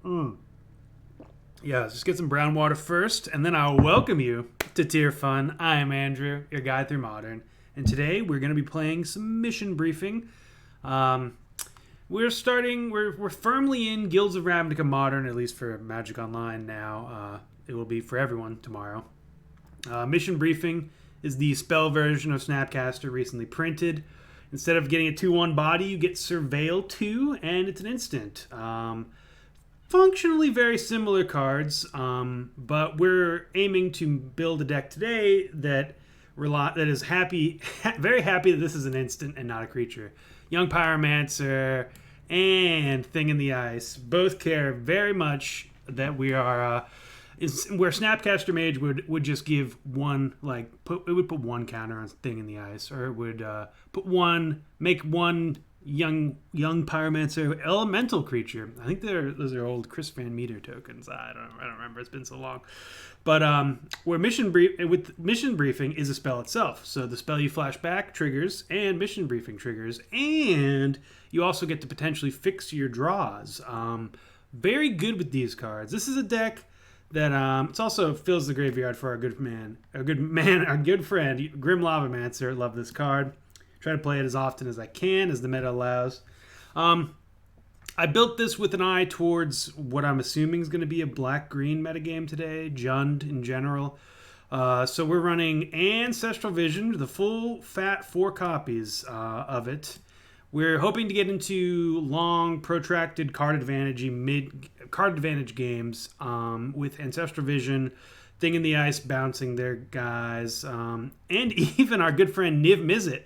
Yeah, let's just get some brown water first, and then I'll welcome you to Tier Fun. I am Andrew, your guide through Modern, and today we're going to be playing some mission briefing. Um, we're firmly in Guilds of Ravnica Modern, at least for Magic Online now. It will be for everyone tomorrow. Mission briefing is the spell version of Snapcaster recently printed. Instead of getting a 2/1 body, you get Surveil 2, and it's an instant. Functionally very similar cards, but we're aiming to build a deck today that is very happy that this is an instant and not a creature. Young Pyromancer and Thing in the Ice both care very much that we are where Snapcaster Mage would just give one, it would put one counter on Thing in the Ice, or it would make one young Pyromancer elemental creature. I think those are old Chris Van Meter tokens. I don't remember. It's been so long. But where mission briefing is a spell itself. So the spell you flash back triggers, and mission briefing triggers, and you also get to potentially fix your draws. Very good with these cards. This is a deck that it also fills the graveyard for our good friend Grim Lavamancer. Love this card. Try to play it as often as I can, as the meta allows. I built this with an eye towards what I'm assuming is going to be a black-green metagame today, Jund in general. So we're running Ancestral Vision, the full fat 4 copies of it. We're hoping to get into long, protracted card advantage games with Ancestral Vision, Thing in the Ice bouncing their guys, and even our good friend Niv-Mizzet.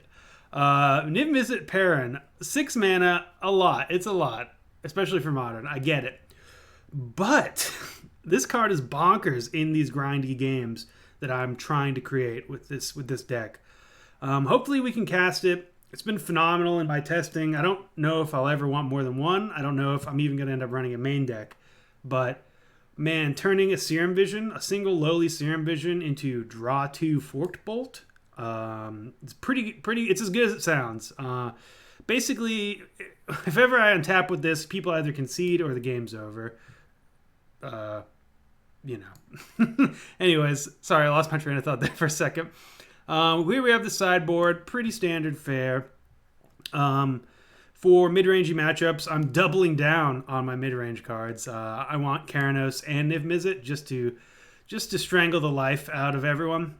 Niv-Mizzet Parun, 6 mana, a lot. It's a lot, especially for Modern. I get it. But this card is bonkers in these grindy games that I'm trying to create with this deck. Hopefully we can cast it. It's been phenomenal in my testing. I don't know if I'll ever want more than one. I don't know if I'm even going to end up running a main deck. But, man, turning a single lowly Serum Vision into draw 2 Forked Bolt, it's pretty. It's as good as it sounds. Basically, if ever I untap with this, people either concede or the game's over. Anyways, sorry, I lost my train of thought there for a second. Here we have the sideboard, pretty standard fare. For mid-rangey matchups, I'm doubling down on my mid-range cards. I want Karanos and Niv-Mizzet just to strangle the life out of everyone.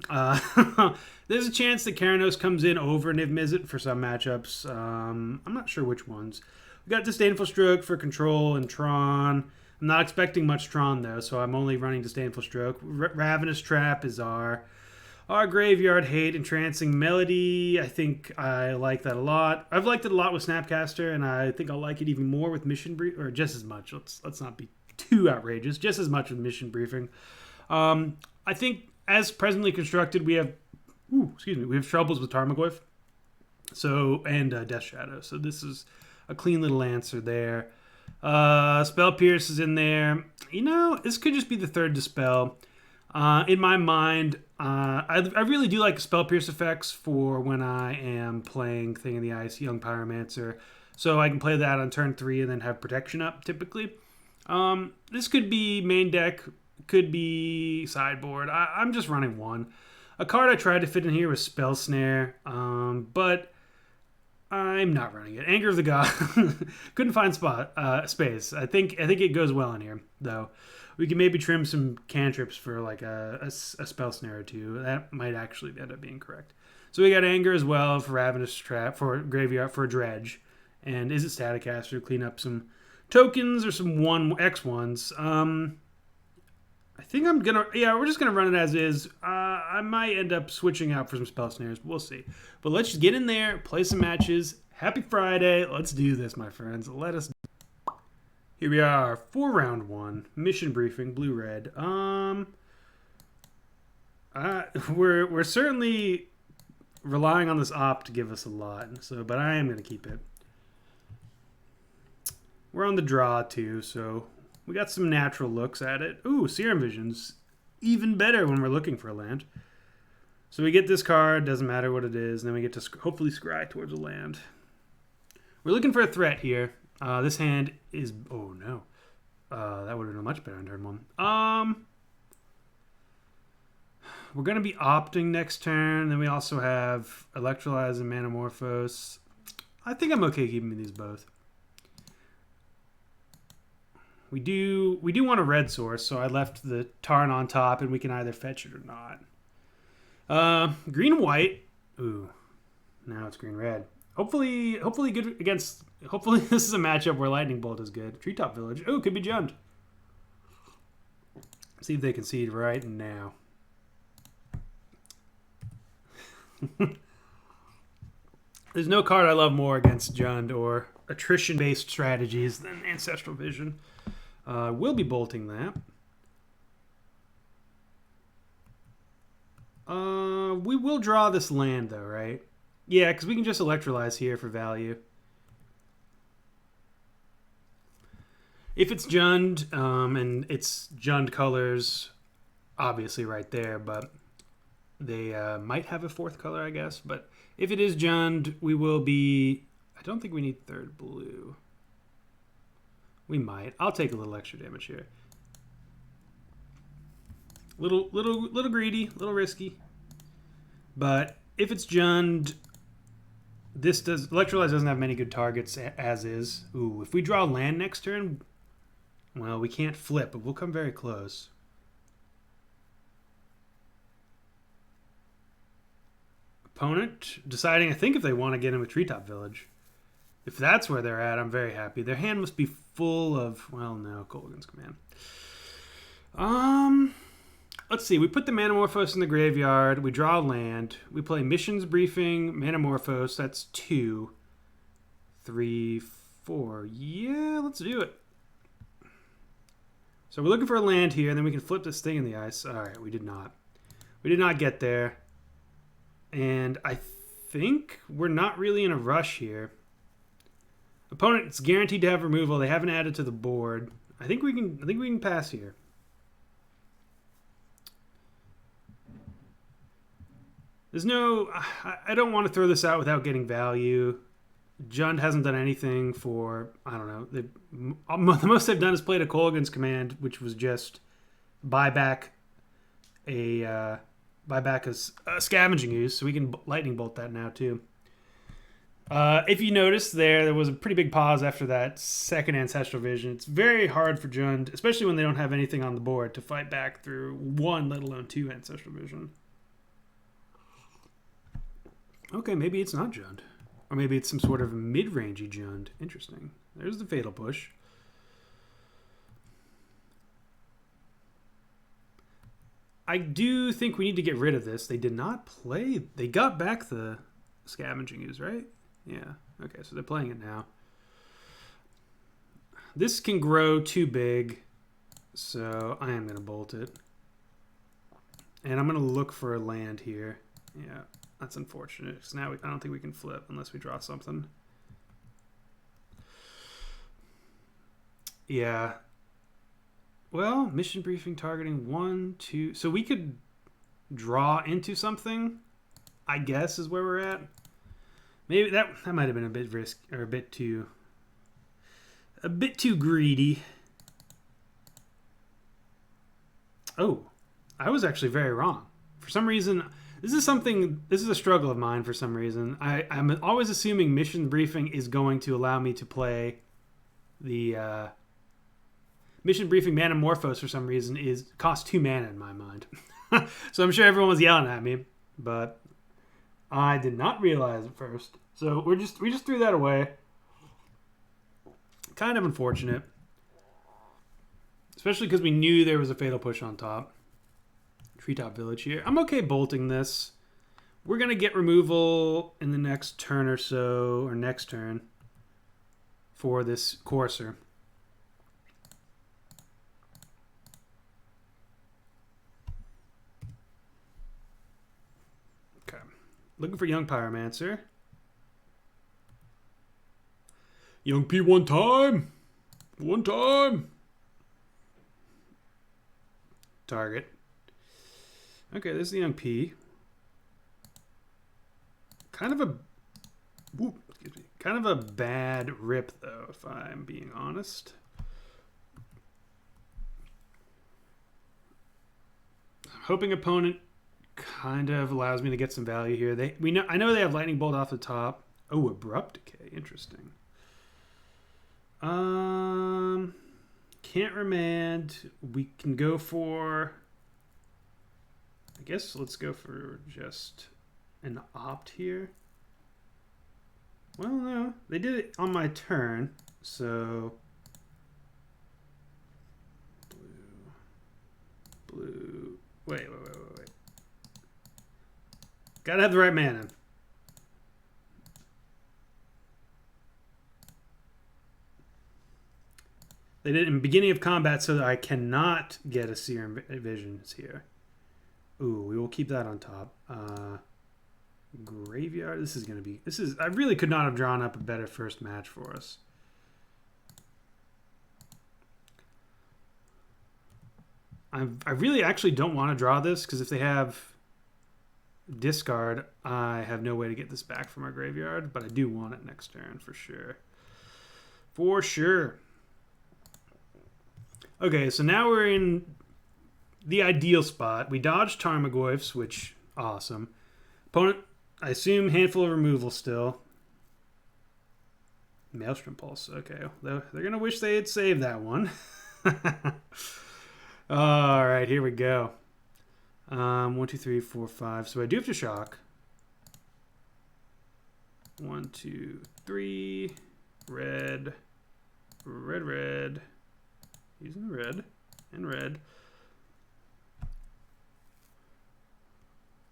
There's a chance that Karanos comes in over Niv-Mizzet for some matchups. I'm not sure which ones. We got Disdainful Stroke for Control and Tron. I'm not expecting much Tron, though, so I'm only running Disdainful Stroke. Ravenous Trap is our Graveyard Hate. Entrancing Melody, I think I like that a lot. I've liked it a lot with Snapcaster, and I think I'll like it even more with Mission Briefing, or just as much. Let's not be too outrageous. Just as much with Mission Briefing. I think as presently constructed, we have troubles with Tarmogoyf, and Death Shadow. So this is a clean little answer there. Spell Pierce is in there. This could just be the third Dispel. In my mind, I really do like Spell Pierce effects for when I am playing Thing in the Ice, Young Pyromancer. So I can play that on turn 3 and then have protection up, typically. This could be main deck, could be sideboard. I'm just running one. A card I tried to fit in here was Spell Snare, but I'm not running it. Anger of the God. Couldn't find space. I think it goes well in here, though. We can maybe trim some cantrips for like a Spell Snare or two. That might actually end up being correct. So we got Anger as well for Ravenous Trap, for Graveyard, for Dredge. And is it Staticaster? Clean up some tokens or some X1s. I think we're just gonna run it as is. I might end up switching out for some Spell Snares. We'll see. But let's just get in there, play some matches. Happy Friday. Let's do this, my friends. Here we are for round 1. Mission briefing, blue-red. We're certainly relying on this op to give us a lot. But I am gonna keep it. We're on the draw too, so we got some natural looks at it. Ooh, Serum Vision's even better when we're looking for a land. So we get this card, doesn't matter what it is, and then we get to hopefully scry towards a land. We're looking for a threat here. This hand is... Oh, no. That would have been much better on turn 1. We're going to be opting next turn. Then we also have Electrolyze and Manamorphose. I think I'm okay keeping these both. We do want a red source, so I left the Tarn on top, and we can either fetch it or not. Green white. Ooh, now it's green red. Hopefully good against. Hopefully this is a matchup where Lightning Bolt is good. Treetop Village. Oh, could be Jund. See if they concede right now. There's no card I love more against Jund or attrition-based strategies than Ancestral Vision. We'll be bolting that. We will draw this land, though, right? Yeah, because we can just Electrolyze here for value. If it's Jund, and it's Jund colors, obviously right there, but they might have a fourth color, I guess. But if it is Jund, we will be... I don't think we need third blue. We might. I'll take a little extra damage here. Little greedy, little risky. But if it's Jund, Electrolyze doesn't have many good targets as is. Ooh, if we draw land next turn, well, we can't flip, but we'll come very close. Opponent deciding, I think, if they want to get in with Treetop Village. If that's where they're at, I'm very happy. Their hand must be full of, well, no, Kolaghan's Command. Let's see. We put the Manamorphose in the graveyard. We draw land. We play Missions Briefing, Manamorphose. That's 2, 3, 4. Yeah, let's do it. So we're looking for a land here, and then we can flip this thing in the ice. All right, we did not. We did not get there. And I think we're not really in a rush here. Opponent's guaranteed to have removal. They haven't added to the board. I think we can pass here. There's no... I don't want to throw this out without getting value. Jund hasn't done anything for... I don't know. The most they've done is played a Kolaghan's Command, which was just buy back a Scavenging Ooze, so we can Lightning Bolt that now too. If you notice, there was a pretty big pause after that second Ancestral Vision. It's very hard for Jund, especially when they don't have anything on the board, to fight back through 1, let alone 2 Ancestral Vision. Okay, maybe it's not Jund. Or maybe it's some sort of mid-rangey Jund. Interesting. There's the Fatal Push. I do think we need to get rid of this. They did not play... They got back the Scavenging Ooze, right? Yeah. Okay, so they're playing it now. This can grow too big, so I am going to bolt it. And I'm going to look for a land here. Yeah, that's unfortunate, because now I don't think we can flip unless we draw something. Yeah. Well, mission briefing targeting 1, 2... So we could draw into something, I guess, is where we're at. Maybe that might have been a bit risk, or a bit too greedy. Oh, I was actually very wrong. For some reason, this is a struggle of mine for some reason. I'm always assuming mission briefing is going to allow me to play the mission briefing Manamorphose for some reason costs 2 mana in my mind. So I'm sure everyone was yelling at me, but I did not realize at first. So we just threw that away. Kind of unfortunate. Especially because we knew there was a Fatal Push on top. Treetop Village here. I'm okay bolting this. We're going to get removal in the next turn or so, or next turn, for this Courser. Okay. Looking for Young Pyromancer. Young P one time. One time. Target. Okay, this is the Young P. Kind of a bad rip, though, if I'm being honest. Hoping opponent kind of allows me to get some value here. I know they have lightning bolt off the top. Oh, abrupt decay. Interesting. Can't remand. We can go for, I guess let's go for just an opt here. Well, no, they did it on my turn, so blue. Wait. Gotta have the right mana. They did it in the beginning of combat so that I cannot get a Serum Visions here. Ooh, we will keep that on top. Graveyard. This is going to be... I really could not have drawn up a better first match for us. I really actually don't want to draw this because if they have discard, I have no way to get this back from our graveyard, but I do want it next turn for sure. For sure. Okay, so now we're in the ideal spot. We dodged Tarmogoyfs, which, awesome. Opponent, I assume, handful of removal still. Maelstrom Pulse, okay. They're going to wish they had saved that one. All right, here we go. 1, 2, 3, 4, 5. So I do have to shock. 1, 2, 3. Red. Red. Using red and red.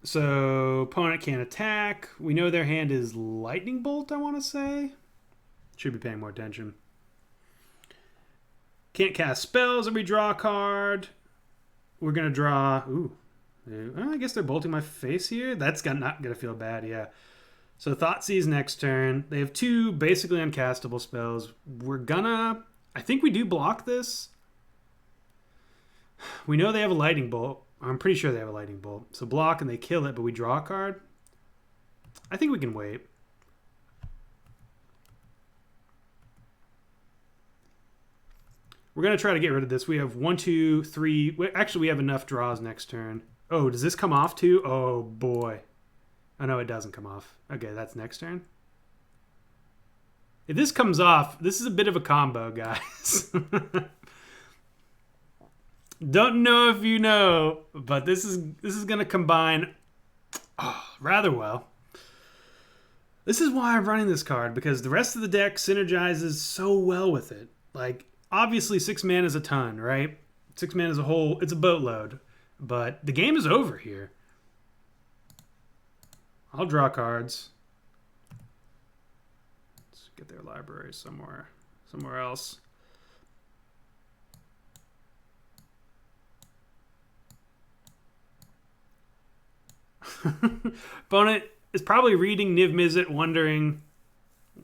So opponent can't attack. We know their hand is Lightning Bolt, I want to say. Should be paying more attention. Can't cast spells or we draw a card. We're going to draw... Ooh. I guess they're bolting my face here. That's not going to feel bad, yeah. So Thoughtseize next turn. They have 2 basically uncastable spells. We're gonna... I think we do block this. We know they have a Lightning Bolt. I'm pretty sure they have a Lightning Bolt. So block and they kill it, but we draw a card. I think we can wait. We're going to try to get rid of this. We have 1, 2, 3. Actually, we have enough draws next turn. Oh, does this come off too? Oh, boy. Oh, no, it doesn't come off. Okay, that's next turn. If this comes off, this is a bit of a combo, guys. Don't know if you know, but this is going to combine rather well. This is why I'm running this card, because the rest of the deck synergizes so well with it. Like, obviously 6 mana is a ton, right? 6 mana is a whole, it's a boatload. But the game is over here. I'll draw cards. Let's get their library somewhere else. Opponent is probably reading Niv-Mizzet, wondering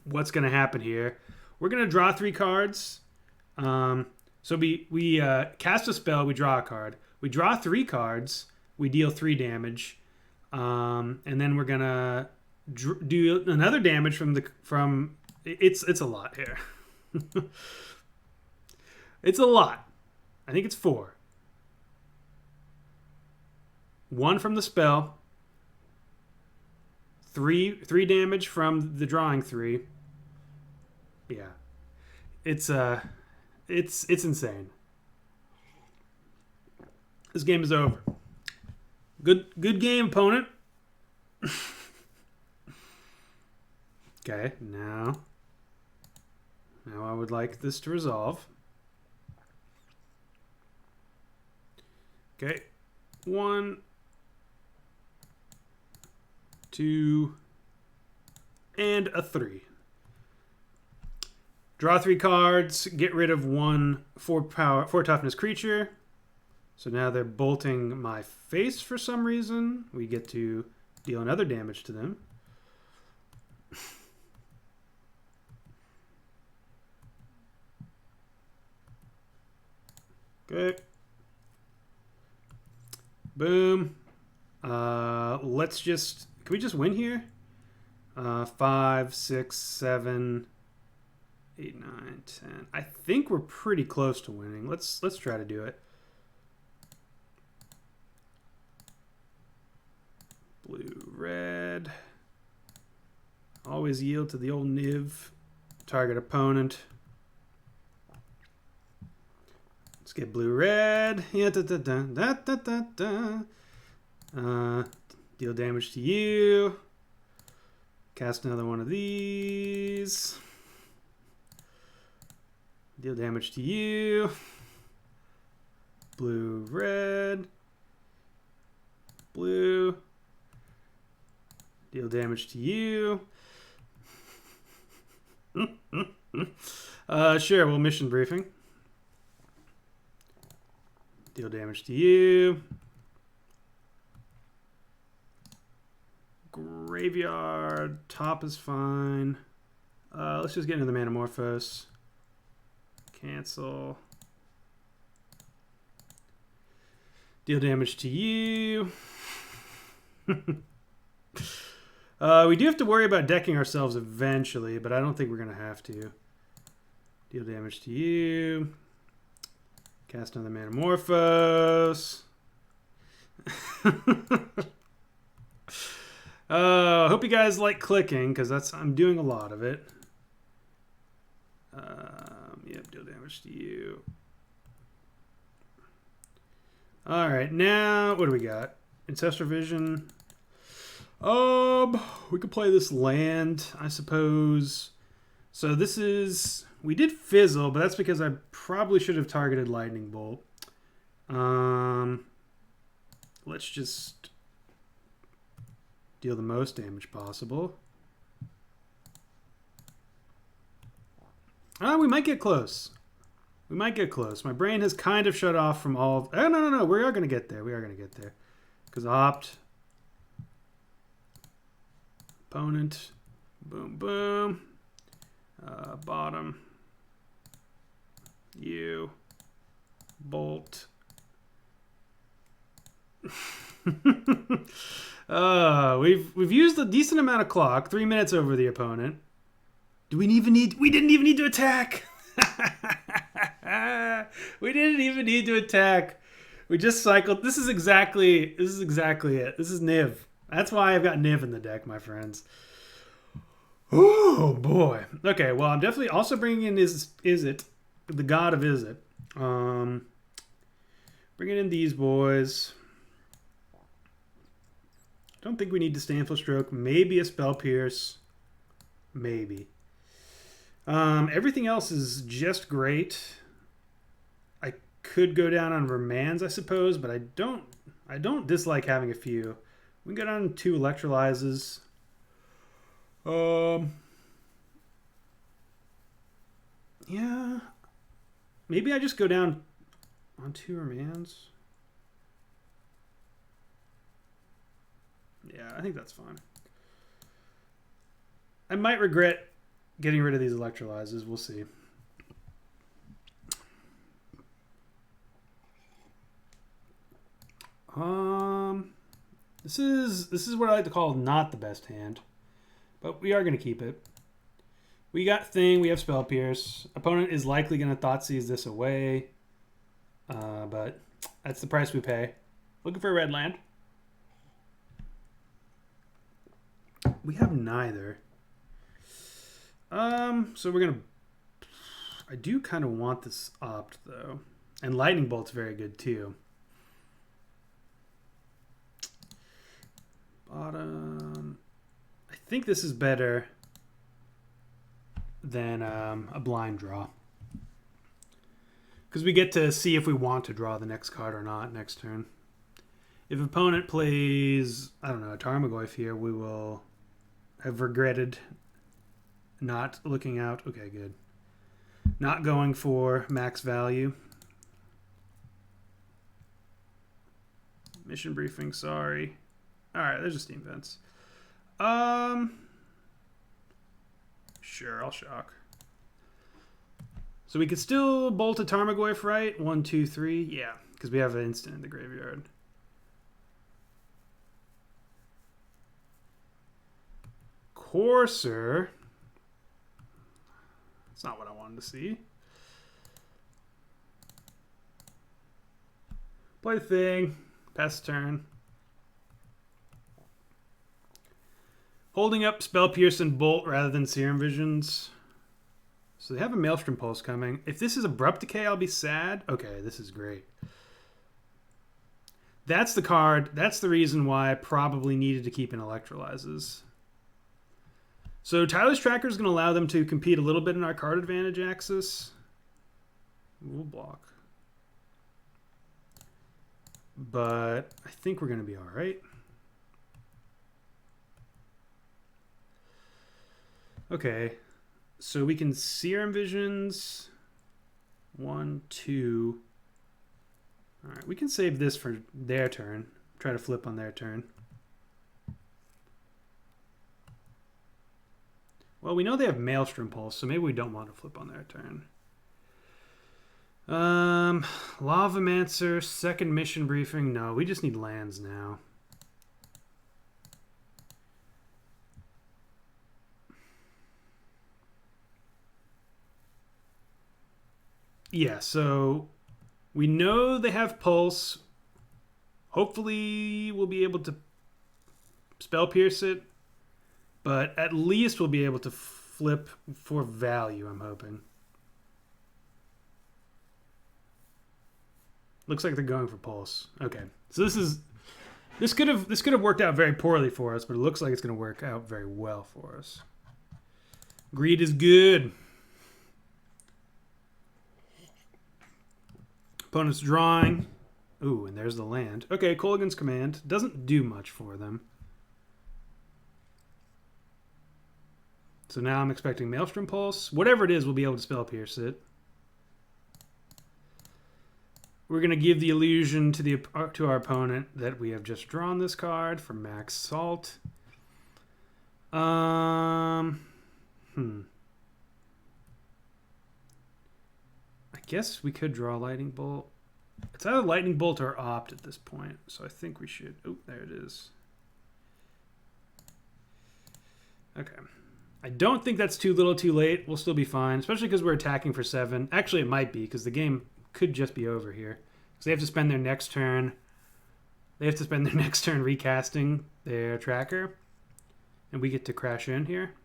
what's going to happen here. We're going to draw 3 cards. So we cast a spell, we draw a card. We draw 3 cards, we deal 3 damage, and then we're gonna do another damage from it's a lot here. It's a lot. I think it's 4. 1 from the spell, 3 damage from the drawing 3. Yeah, it's insane. This game is over. Good game, opponent. Okay, now I would like this to resolve. Okay, 1, 2, and a 3. Draw 3 cards. Get rid of 1 4 toughness creature. So now they're bolting my face for some reason. We get to deal another damage to them. Okay. Boom. Let's just... Can we just win here? 5, 6, 7, 8, 9, 10. I think we're pretty close to winning. Let's try to do it. red. Always yield to the old Niv. Target opponent. Let's get blue-red. Yeah, deal damage to you. Cast another one of these. Deal damage to you. Blue, red. Blue. Deal damage to you. Sure, we'll mission briefing. Deal damage to you. Graveyard. Top is fine. Let's just get into the Manamorphose. Cancel. Deal damage to you. We do have to worry about decking ourselves eventually, but I don't think we're going to have to. Deal damage to you. Cast another Manamorphose. Hope you guys like clicking, because I'm doing a lot of it. Yep, deal damage to you. Alright, now, what do we got? Ancestral Vision. We could play this land, I suppose. So this is... We did Fizzle, but that's because I probably should have targeted Lightning Bolt. Let's just deal the most damage possible. We might get close. We might get close. My brain has kind of shut off from all of... Oh, no. We are going to get there. We are going to get there. Because opt. Opponent. Boom, boom. Bottom. You. Bolt. We've used a decent amount of clock. 3 minutes over the opponent. Do we even need... We didn't even need to attack. We didn't even need to attack. We just cycled. This is exactly it. This is Niv. That's why I've got Niv in the deck, my friends. Oh boy. Okay, well, I'm definitely also bringing in Izzet, the god of Izzet. Bringing in these boys. Don't think we need to Stanful Stroke. Maybe a Spell Pierce. Maybe. Everything else is just great. I could go down on Remands, I suppose, but I don't dislike having a few. We can go down 2 Electrolyzes. Yeah. Maybe I just go down on 2 Remands. Yeah, I think that's fine. I might regret getting rid of these Electrolyzes. We'll see. This is what I like to call not the best hand, but we are going to keep it. We got Thing. We have Spell Pierce. Opponent is likely going to Thoughtseize this away, but that's the price we pay. Looking for a red land. We have neither. So we're gonna... I do kind of want this opt, though. And Lightning Bolt's very good, too. Bottom... I think this is better than a blind draw. Because we get to see if we want to draw the next card or not next turn. If opponent plays, I don't know, a Tarmogoyf here, we will have regretted not looking out. Okay, good. Not going for max value. Mission briefing, sorry. Alright, there's a Steam Vents. Sure, I'll shock. So we could still bolt a Tarmogoyf, right? 1, 2, 3. Yeah, because we have an instant in the graveyard. Courser. That's not what I wanted to see. Play the Thing. Pass turn. Holding up Spell Pierce and Bolt rather than Serum Visions. So they have a Maelstrom Pulse coming. If this is Abrupt Decay, I'll be sad. Okay, this is great. That's the card. That's the reason why I probably needed to keep in Electrolyzes. So Tyler's Tracker is going to allow them to compete a little bit in our card advantage axis. We'll block. But I think we're going to be all right. Okay. So we can Serum Visions. 1, 2. All right, we can save this for their turn. Try to flip on their turn. Well, we know they have Maelstrom Pulse, so maybe we don't want to flip on their turn. Lavamancer, second mission briefing. No, we just need lands now. Yeah, so we know they have Pulse. Hopefully we'll be able to Spell Pierce it. But at least we'll be able to flip for value, I'm hoping. Looks like they're going for Pulse. Okay. So this could have worked out very poorly for us, but it looks like it's going to work out very well for us. Greed is good. Opponent's drawing. Ooh, and there's the land. Okay, Kolaghan's Command. Doesn't do much for them. So now I'm expecting Maelstrom Pulse. Whatever it is, we'll be able to Spell Pierce it. We're going to give the illusion to our opponent that we have just drawn this card for max salt. I guess we could draw Lightning Bolt. It's either Lightning Bolt or Opt at this point, so I think we should... Oh, there it is. Okay. I don't think that's too little too late. We'll still be fine, especially because we're attacking for 7. Actually, it might be, because the game could just be over here. Because they have to spend their next turn... They have to spend their next turn recasting their tracker. And we get to crash in here.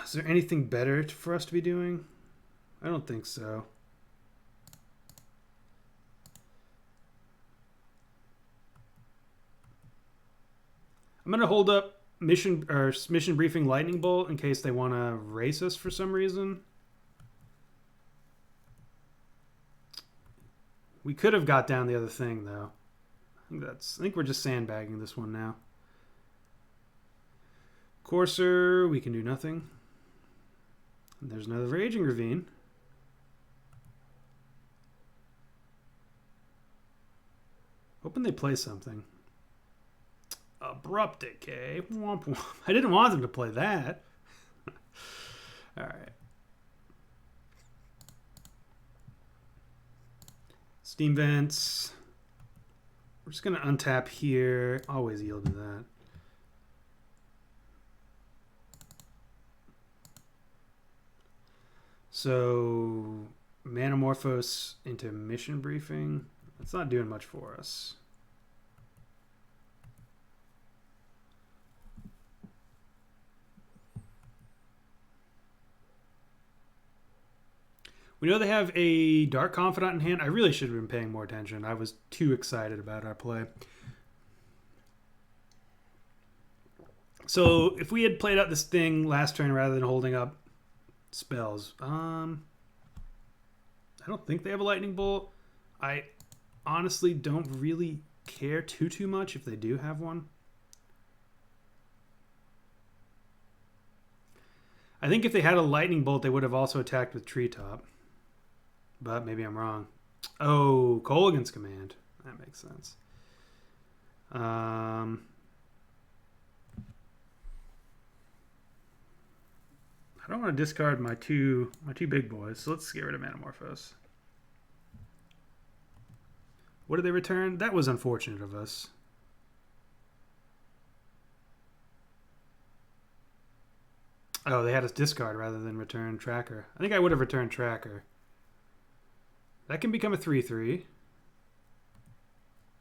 Is there anything better for us to be doing? I don't think so. I'm going to hold up mission briefing Lightning Bolt in case they want to race us for some reason. We could have got down the other thing though. I think we're just sandbagging this one now. Courser, we can do nothing. And there's another Raging Ravine. Hoping they play something. Abrupt Decay. Womp womp. I didn't want them to play that. Alright. Steam Vents. We're just going to untap here. Always yield to that. So, Manamorphose into Mission Briefing. That's not doing much for us. We know they have a Dark Confidant in hand. I really should have been paying more attention. I was too excited about our play. So if we had played out this thing last turn rather than holding up spells, I don't think they have a Lightning Bolt. I honestly don't really care too much if they do have one. I think if they had a Lightning Bolt, they would have also attacked with Treetop. But maybe I'm wrong. Oh, Kolaghan's Command. That makes sense. I don't want to discard my two big boys, so let's get rid of Manamorphose. What did they return? That was unfortunate of us. Oh, they had us discard rather than return Tracker. I think I would have returned Tracker. That can become a 3/3.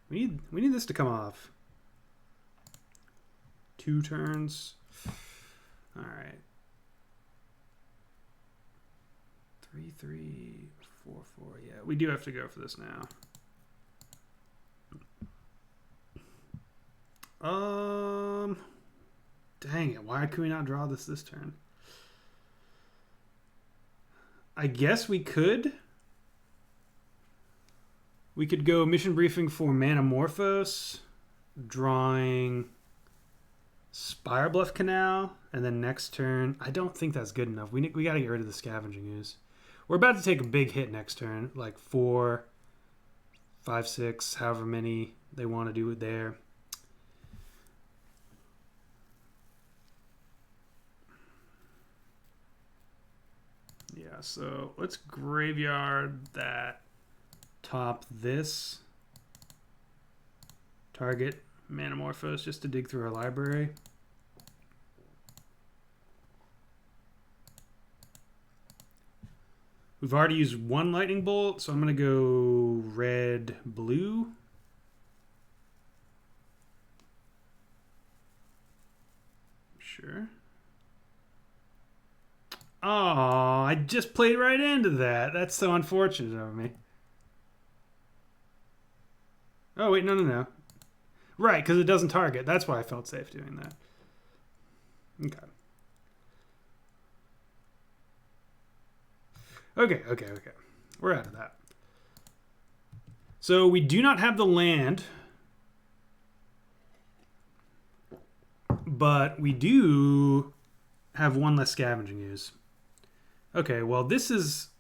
We need this to come off. 2 turns. All right. 3-3, 4-4. Yeah, we do have to go for this now. Dang it. Why could we not draw this turn? I guess we could. We could go mission briefing for Manamorphose, drawing Spire Bluff Canal, and then next turn. I don't think that's good enough. We got to get rid of the Scavenging Ooze. We're about to take a big hit next turn, like 4, 5, 6, however many they want to do it there. Yeah, so let's graveyard that. Top this. Target Manamorphose just to dig through our library. We've already used 1 lightning bolt, so I'm going to go red, blue. Sure. Oh, I just played right into that. That's so unfortunate of me. Oh, wait, no. Right, because it doesn't target. That's why I felt safe doing that. Okay. Okay. We're out of that. So we do not have the land, but we do have 1 less Scavenging Ooze. Okay, well, this is...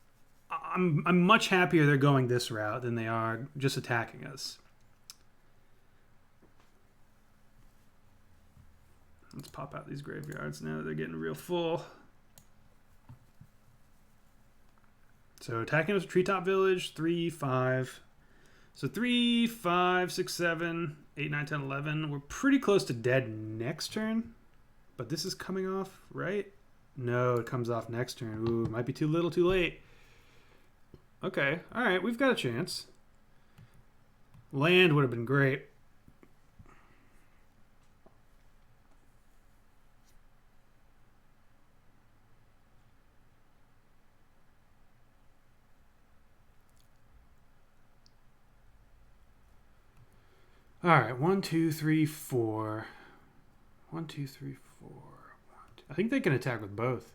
I'm much happier they're going this route than they are just attacking us. Let's pop out these graveyards now that they're getting real full. So attacking us with Treetop Village, 3, 5. So 3, 5, 6, 7, 8, 9, 10, 11. We're pretty close to dead next turn. But this is coming off, right? No, it comes off next turn. Ooh, might be too little, too late. Okay, all right, we've got a chance. Land would have been great. All right, 1, 2, 3, 4. 1, 2, 3, 4. 1, 2. I think they can attack with both.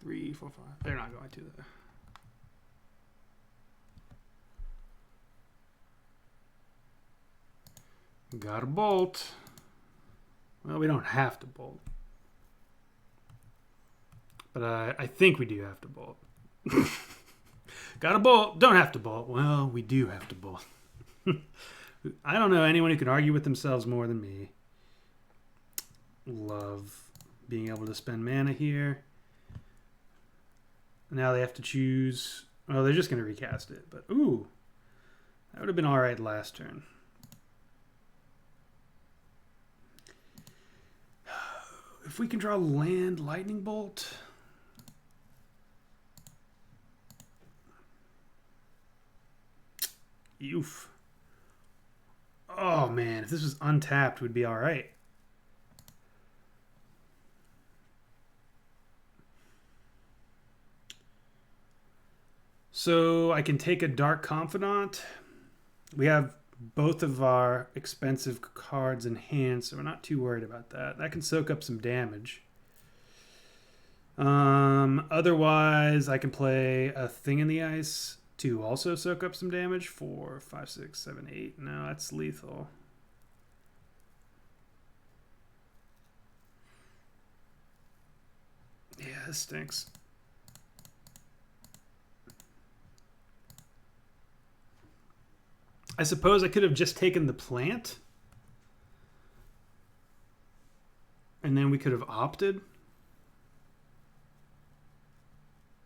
3, 4, 5. They're not going to though. Got a bolt. Well, we don't have to bolt. But I think we do have to bolt. Got a bolt. Don't have to bolt. Well, we do have to bolt. I don't know anyone who can argue with themselves more than me. Love being able to spend mana here. Now they have to choose. Oh, they're just going to recast it. But, ooh. That would have been all right last turn. If we can draw land, lightning bolt. Oof. Oh man, if this was untapped, we'd be all right. So I can take a Dark Confidant. We have both of our expensive cards in hand, so we're not too worried about that. That can soak up some damage. Otherwise, I can play a Thing in the Ice to also soak up some damage. 4, 5, 6, 7, 8. No, that's lethal. Yeah, this stinks. I suppose I could have just taken the plant. And then we could have opted.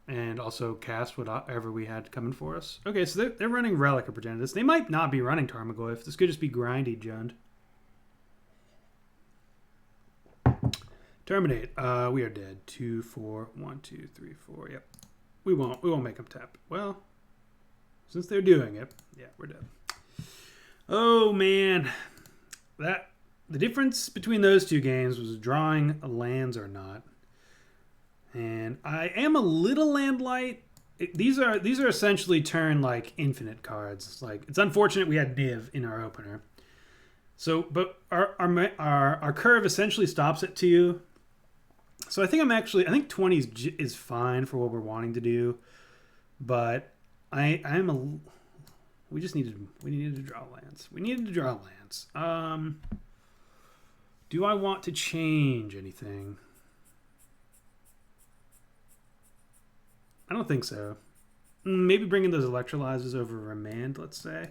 And also cast whatever we had coming for us. Okay, so they're running Relic of Progenitus. They might not be running Tarmogoyf. This could just be grindy, Jund. Terminate. We are dead. 2, 4, 1, 2, 3, 4. Yep. We won't make them tap. Well, since they're doing it, yeah, we're dead. Oh man, that The difference between those two games was drawing lands or not. And I am a little land light. These are essentially turn like infinite cards. Like, it's unfortunate we had Niv in our opener. So, but our curve essentially stops at 2. So I think 20 is fine for what we're wanting to do. But we needed to draw lands. We needed to draw lands. Do I want to change anything? I don't think so. Maybe bringing those electrolyzers over Remand, let's say.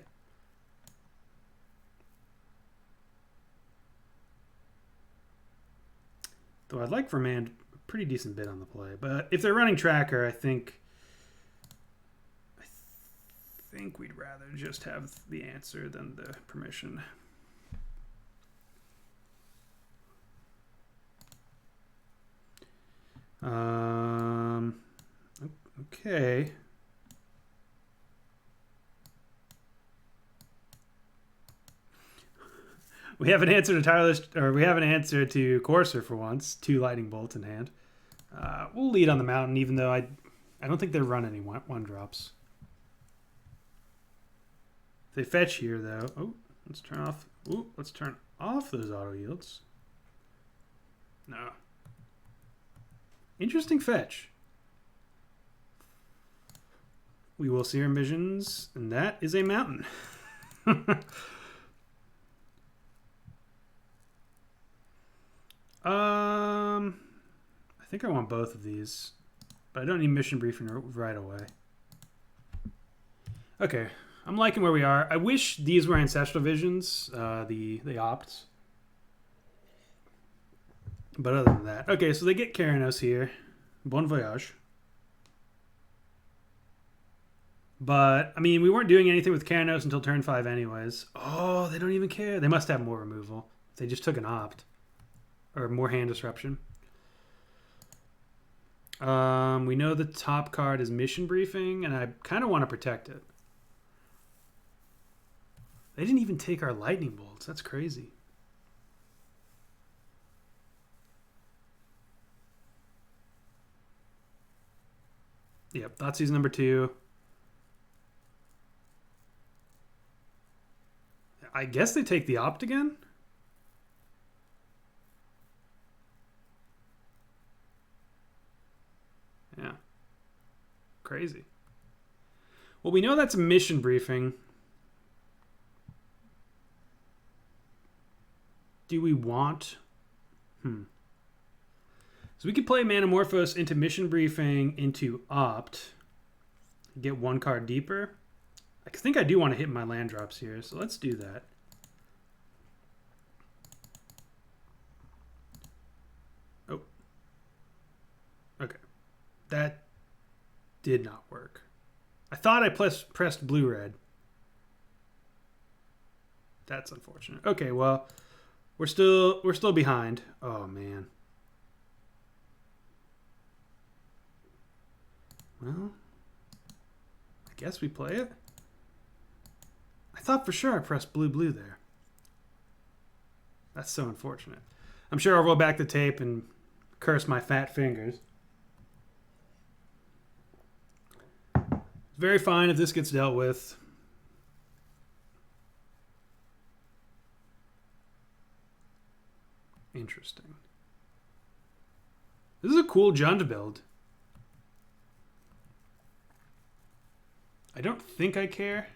Though I'd like Remand a pretty decent bit on the play. But if they're running Tracker, I think we'd rather just have the answer than the permission. Okay. We have an answer to Tyler's, or we have an answer to Courser for once. 2 lightning bolts in hand. We'll lead on the mountain, even though I don't think they run any 1-drops. They fetch here though. Oh, let's turn off. Ooh, let's turn off those auto yields. No. Interesting fetch. We will see our visions, and that is a mountain. I think I want both of these, but I don't need mission briefing right away. Okay, I'm liking where we are. I wish these were Ancestral Visions, the opts. But other than that, okay, so they get Keranos here. Bon voyage. But, I mean, we weren't doing anything with Keranos until turn 5 anyways. Oh, they don't even care. They must have more removal. They just took an opt. Or more hand disruption. We know the top card is Mission Briefing, and I kind of want to protect it. They didn't even take our Lightning Bolts. That's crazy. Yep, Thoughtseize number 2. I guess they take the opt again? Yeah. Crazy. Well, we know that's a mission briefing. Do we want... So we could play Manamorphose into mission briefing into opt. Get 1 card deeper. I think I do want to hit my land drops here, so let's do that. Oh. Okay. That did not work. I thought I pressed blue-red. That's unfortunate. Okay, well, we're still behind. Oh, man. Well, I guess we play it. I thought for sure I pressed blue there. That's so unfortunate. I'm sure I'll roll back the tape and curse my fat fingers. It's very fine if this gets dealt with. Interesting. This is a cool Jund build. I don't think I care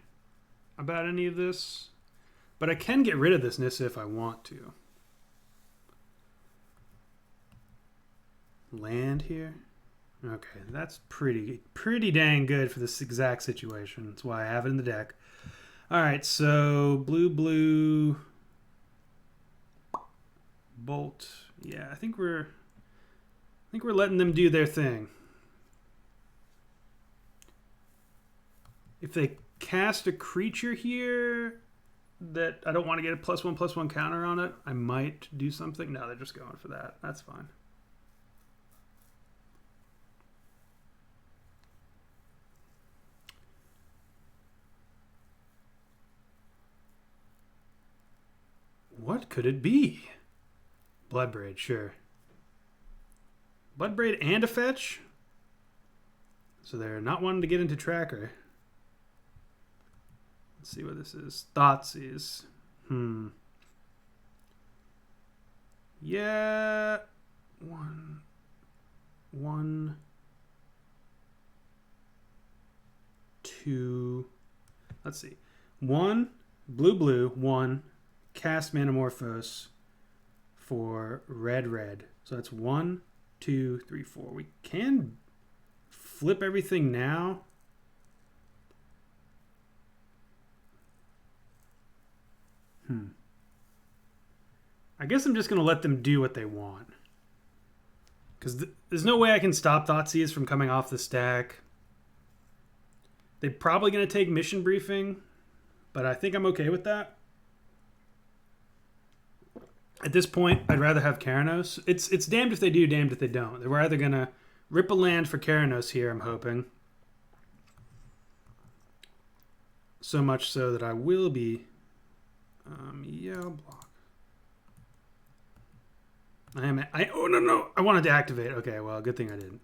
about any of this, but I can get rid of this Nissa if I want to. Land here. Okay, that's pretty dang good for this exact situation. That's why I have it in the deck. All right, so blue bolt. Yeah, I think we're letting them do their thing. If they cast a creature here that I don't want to get a +1/+1 counter on it, I might do something. No, they're just going for that. That's fine. What could it be? Bloodbraid, sure. Bloodbraid and a fetch? So they're not wanting to get into Tracker. Let's see what this is. Thoughtseize. Yeah. One. Two. Let's see. 1, blue, 1, cast Manamorphose for red. So that's 1, 2, 3, 4. We can flip everything now. I guess I'm just going to let them do what they want. Because there's no way I can stop Thoughtseize from coming off the stack. They're probably going to take Mission Briefing, but I think I'm okay with that. At this point, I'd rather have Keranos. It's damned if they do, damned if they don't. They're either going to rip a land for Keranos here, I'm hoping. So much so that I will be... yeah, I'll block. Oh, no. I wanted to activate. Okay, well, good thing I didn't.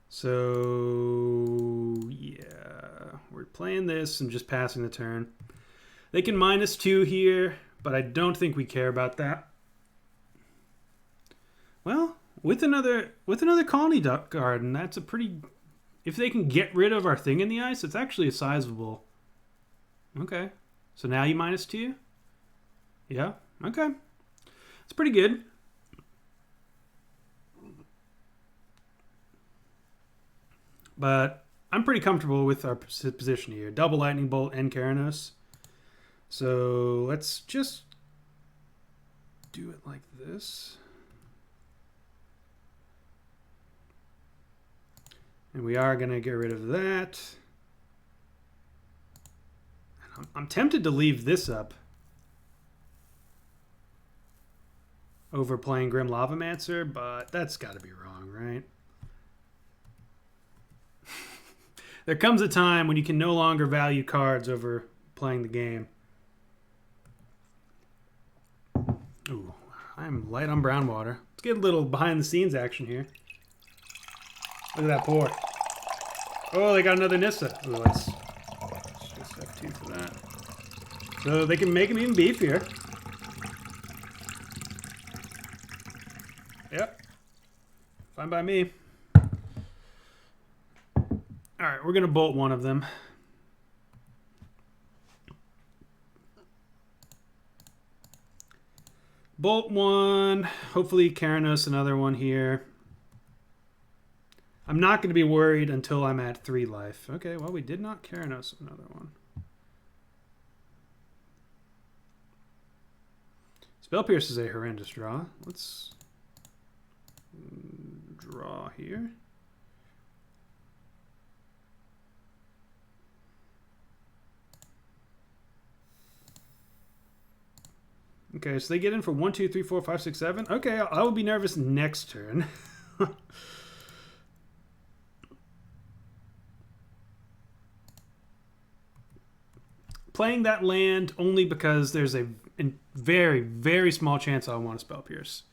So, yeah. We're playing this and just passing the turn. They can -2 here, but I don't think we care about that. Well, with another Colony Duck Garden, that's a pretty... If they can get rid of our thing in the ice, it's actually a sizable... Okay. So now you -2? Yeah. Okay. It's pretty good. But I'm pretty comfortable with our position here. Double Lightning Bolt and Keranos. So let's just do it like this. And we are going to get rid of that. I'm tempted to leave this up over playing Grim Lavamancer, but that's got to be wrong, right? There comes a time when you can no longer value cards over playing the game. Ooh, I'm light on brown water. Let's get a little behind the scenes action here. Look at that pour. Oh, they got another Nissa. Ooh, let's just have 2 for that. So they can make him even beefier. Yep. Fine by me. Alright, we're going to bolt one of them. Bolt one. Hopefully Keranos another one here. I'm not going to be worried until I'm at 3 life. Okay, well, we did not Keranos another one. Spell Pierce is a horrendous draw. Let's draw here. Okay, so they get in for 1, 2, 3, 4, 5, 6, 7. Okay, I will be nervous next turn. Playing that land only because there's a very, very small chance I'll want to Spell Pierce.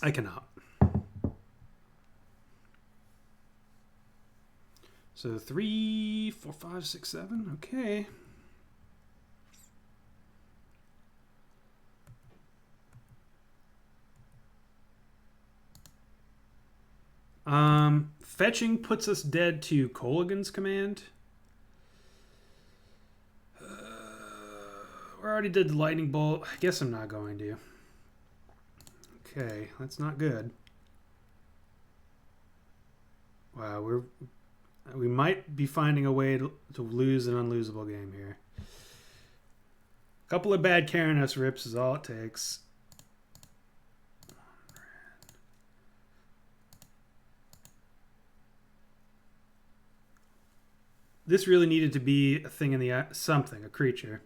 I cannot. So 3, 4, 5, 6, 7. Okay. Fetching puts us dead to Kolaghan's command. We already did the Lightning Bolt. I guess I'm not going to. Okay, that's not good. Wow, we might be finding a way to lose an unlosable game here. A couple of bad Keranos rips is all it takes. This really needed to be a thing in the something, a creature.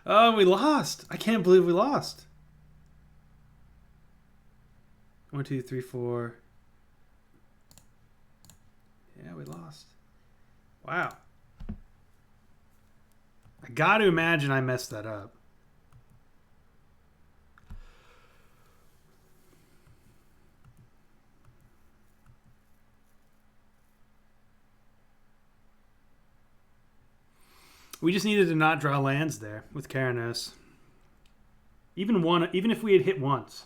Oh, we lost. I can't believe we lost. 1, 2, 3, 4. Yeah, we lost. Wow. I got to imagine I messed that up. We just needed to not draw lands there with Karanos. Even if we had hit once.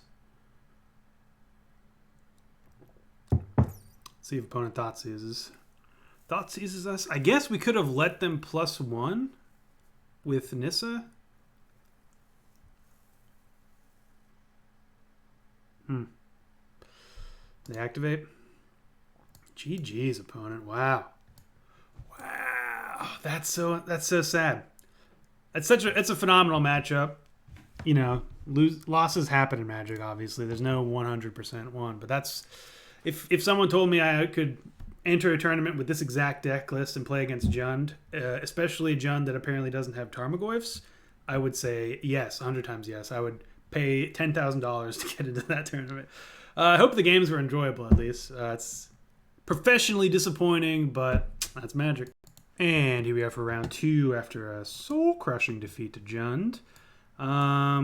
See if opponent thought seizes. Thought seizes us. I guess we could have let them +1 with Nissa. They activate. GG's opponent. Wow. Wow. That's so sad. It's a phenomenal matchup. You know, losses happen in Magic, obviously. There's no 100% one, but that's if someone told me I could enter a tournament with this exact deck list and play against Jund, especially Jund that apparently doesn't have Tarmogoyfs, I would say yes, 100 times yes. I would pay $10,000 to get into that tournament. I hope the games were enjoyable at least. It's professionally disappointing, but that's Magic. And here we are for round 2 after a soul-crushing defeat to Jund.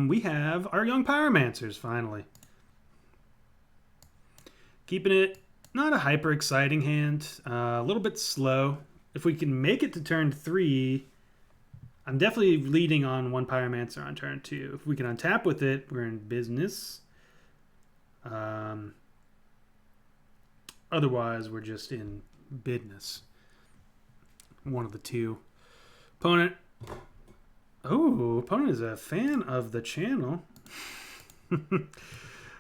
We have our young Pyromancers, finally. Keeping it not a hyper-exciting hand, a little bit slow. If we can make it to turn 3, I'm definitely leading on 1 Pyromancer on turn 2. If we can untap with it, we're in business. Otherwise, we're just in business. One of the two. Opponent. Oh, opponent is a fan of the channel.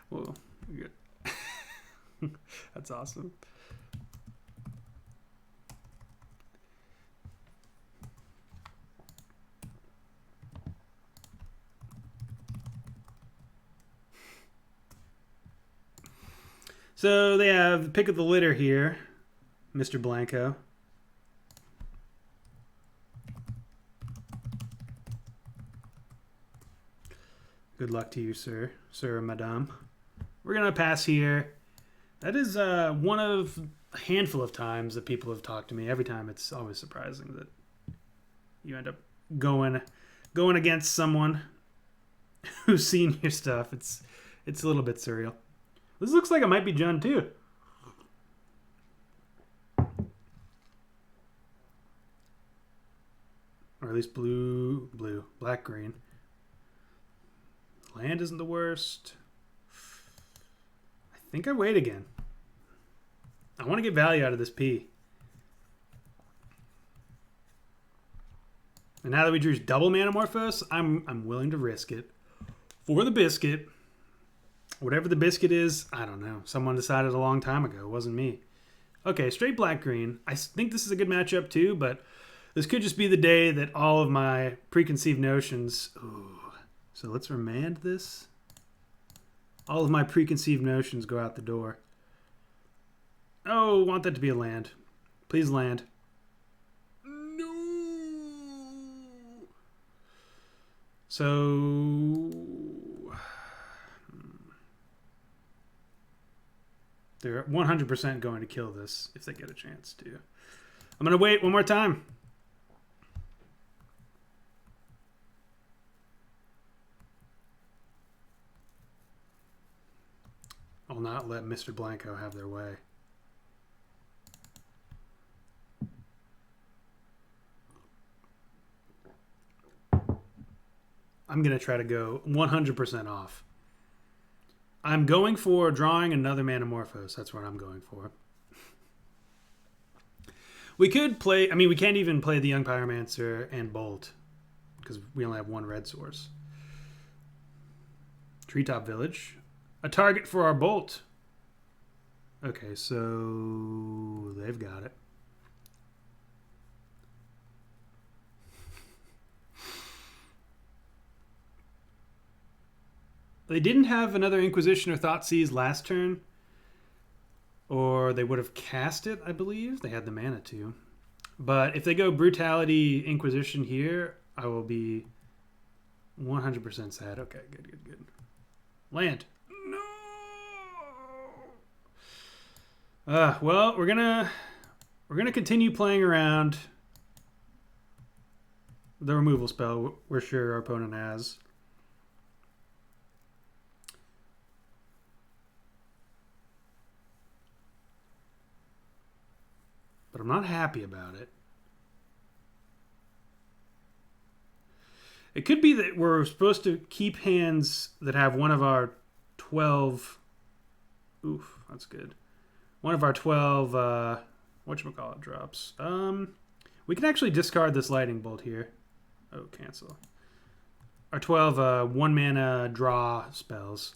Whoa, good. That's awesome. So they have pick of the litter here, Mr. Blanco. Good luck to you, sir or madame. We're going to pass here. That is one of a handful of times that people have talked to me. Every time it's always surprising that you end up going against someone who's seen your stuff. It's a little bit surreal. This looks like it might be Jund too. Or at least blue, black, green. Land isn't the worst. I think I wait again. I want to get value out of this P. And now that we drew double Manamorphose, I'm willing to risk it. For the biscuit. Whatever the biscuit is, I don't know. Someone decided a long time ago. It wasn't me. Okay, straight black-green. I think this is a good matchup too, but this could just be the day that all of my preconceived notions... Ooh. So let's remand this. All of my preconceived notions go out the door. Oh, want that to be a land. Please land. No. So... They're 100% going to kill this if they get a chance to. I'm going to wait one more time. I'll not let Mr. Blanco have their way. I'm going to try to go 100% off. I'm going for drawing another Manamorphose. That's what I'm going for. We could play... I mean, we can't even play the Young Pyromancer and Bolt because we only have 1 red source. Treetop Village. A target for our Bolt. Okay, so they've got it. They didn't have another Inquisition or Thoughtseize last turn. Or they would have cast it, I believe. They had the mana to. But if they go Brutality Inquisition here, I will be 100% sad. Okay, good. Land. No. Well, we're gonna continue playing around the removal spell. We're sure our opponent has. But I'm not happy about it. It could be that we're supposed to keep hands that have one of our 12... Oof, that's good. One of our 12... whatchamacallit drops. We can actually discard this Lightning Bolt here. Oh, cancel. Our 12 one-mana draw spells.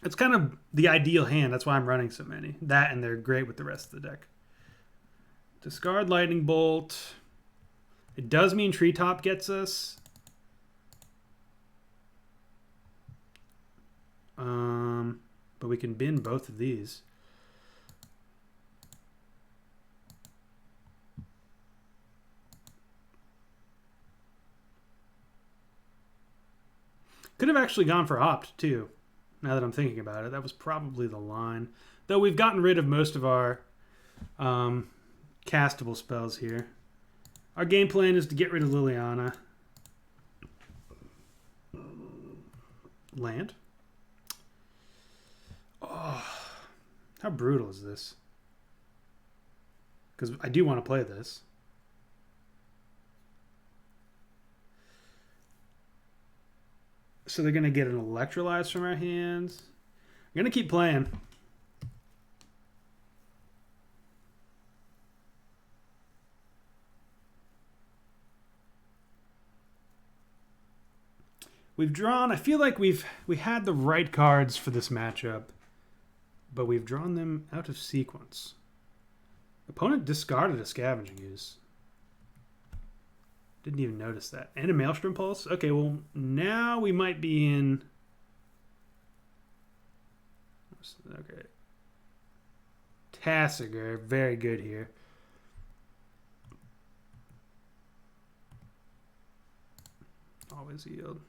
It's kind of the ideal hand. That's why I'm running so many. That, and they're great with the rest of the deck. Discard Lightning Bolt. It does mean Treetop gets us. But we can bin both of these. Could have actually gone for Opt, too. Now that I'm thinking about it. That was probably the line. Though we've gotten rid of most of our castable spells here. Our game plan is to get rid of Liliana. Land. Oh, how brutal is this? Because I do want to play this. So they're going to get an Electrolyze from our hands. I'm going to keep playing. We've drawn, I feel like we had the right cards for this matchup, but we've drawn them out of sequence. Opponent discarded a Scavenging Ooze. Didn't even notice that. And a Maelstrom Pulse? Okay, well, now we might be in... Okay. Tasigur, very good here. Always yield.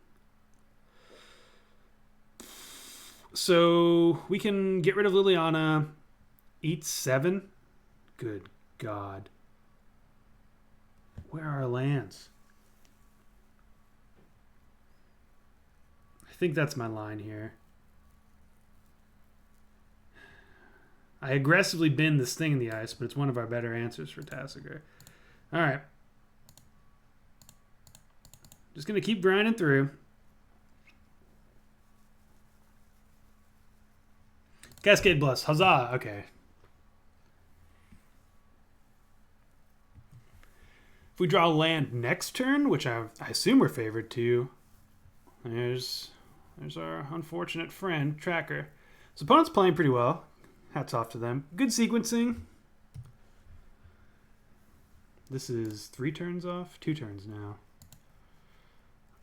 So we can get rid of Liliana. Eat 7. Good God. Where are our lands? I think that's my line here. I aggressively bin this thing in the ice, but it's one of our better answers for Tasigur. All right. Just going to keep grinding through. Cascade Blast. Huzzah. Okay. If we draw land next turn, which I assume we're favored to, there's our unfortunate friend, Tracker. So opponent's playing pretty well. Hats off to them. Good sequencing. This is 3 turns off? 2 turns now.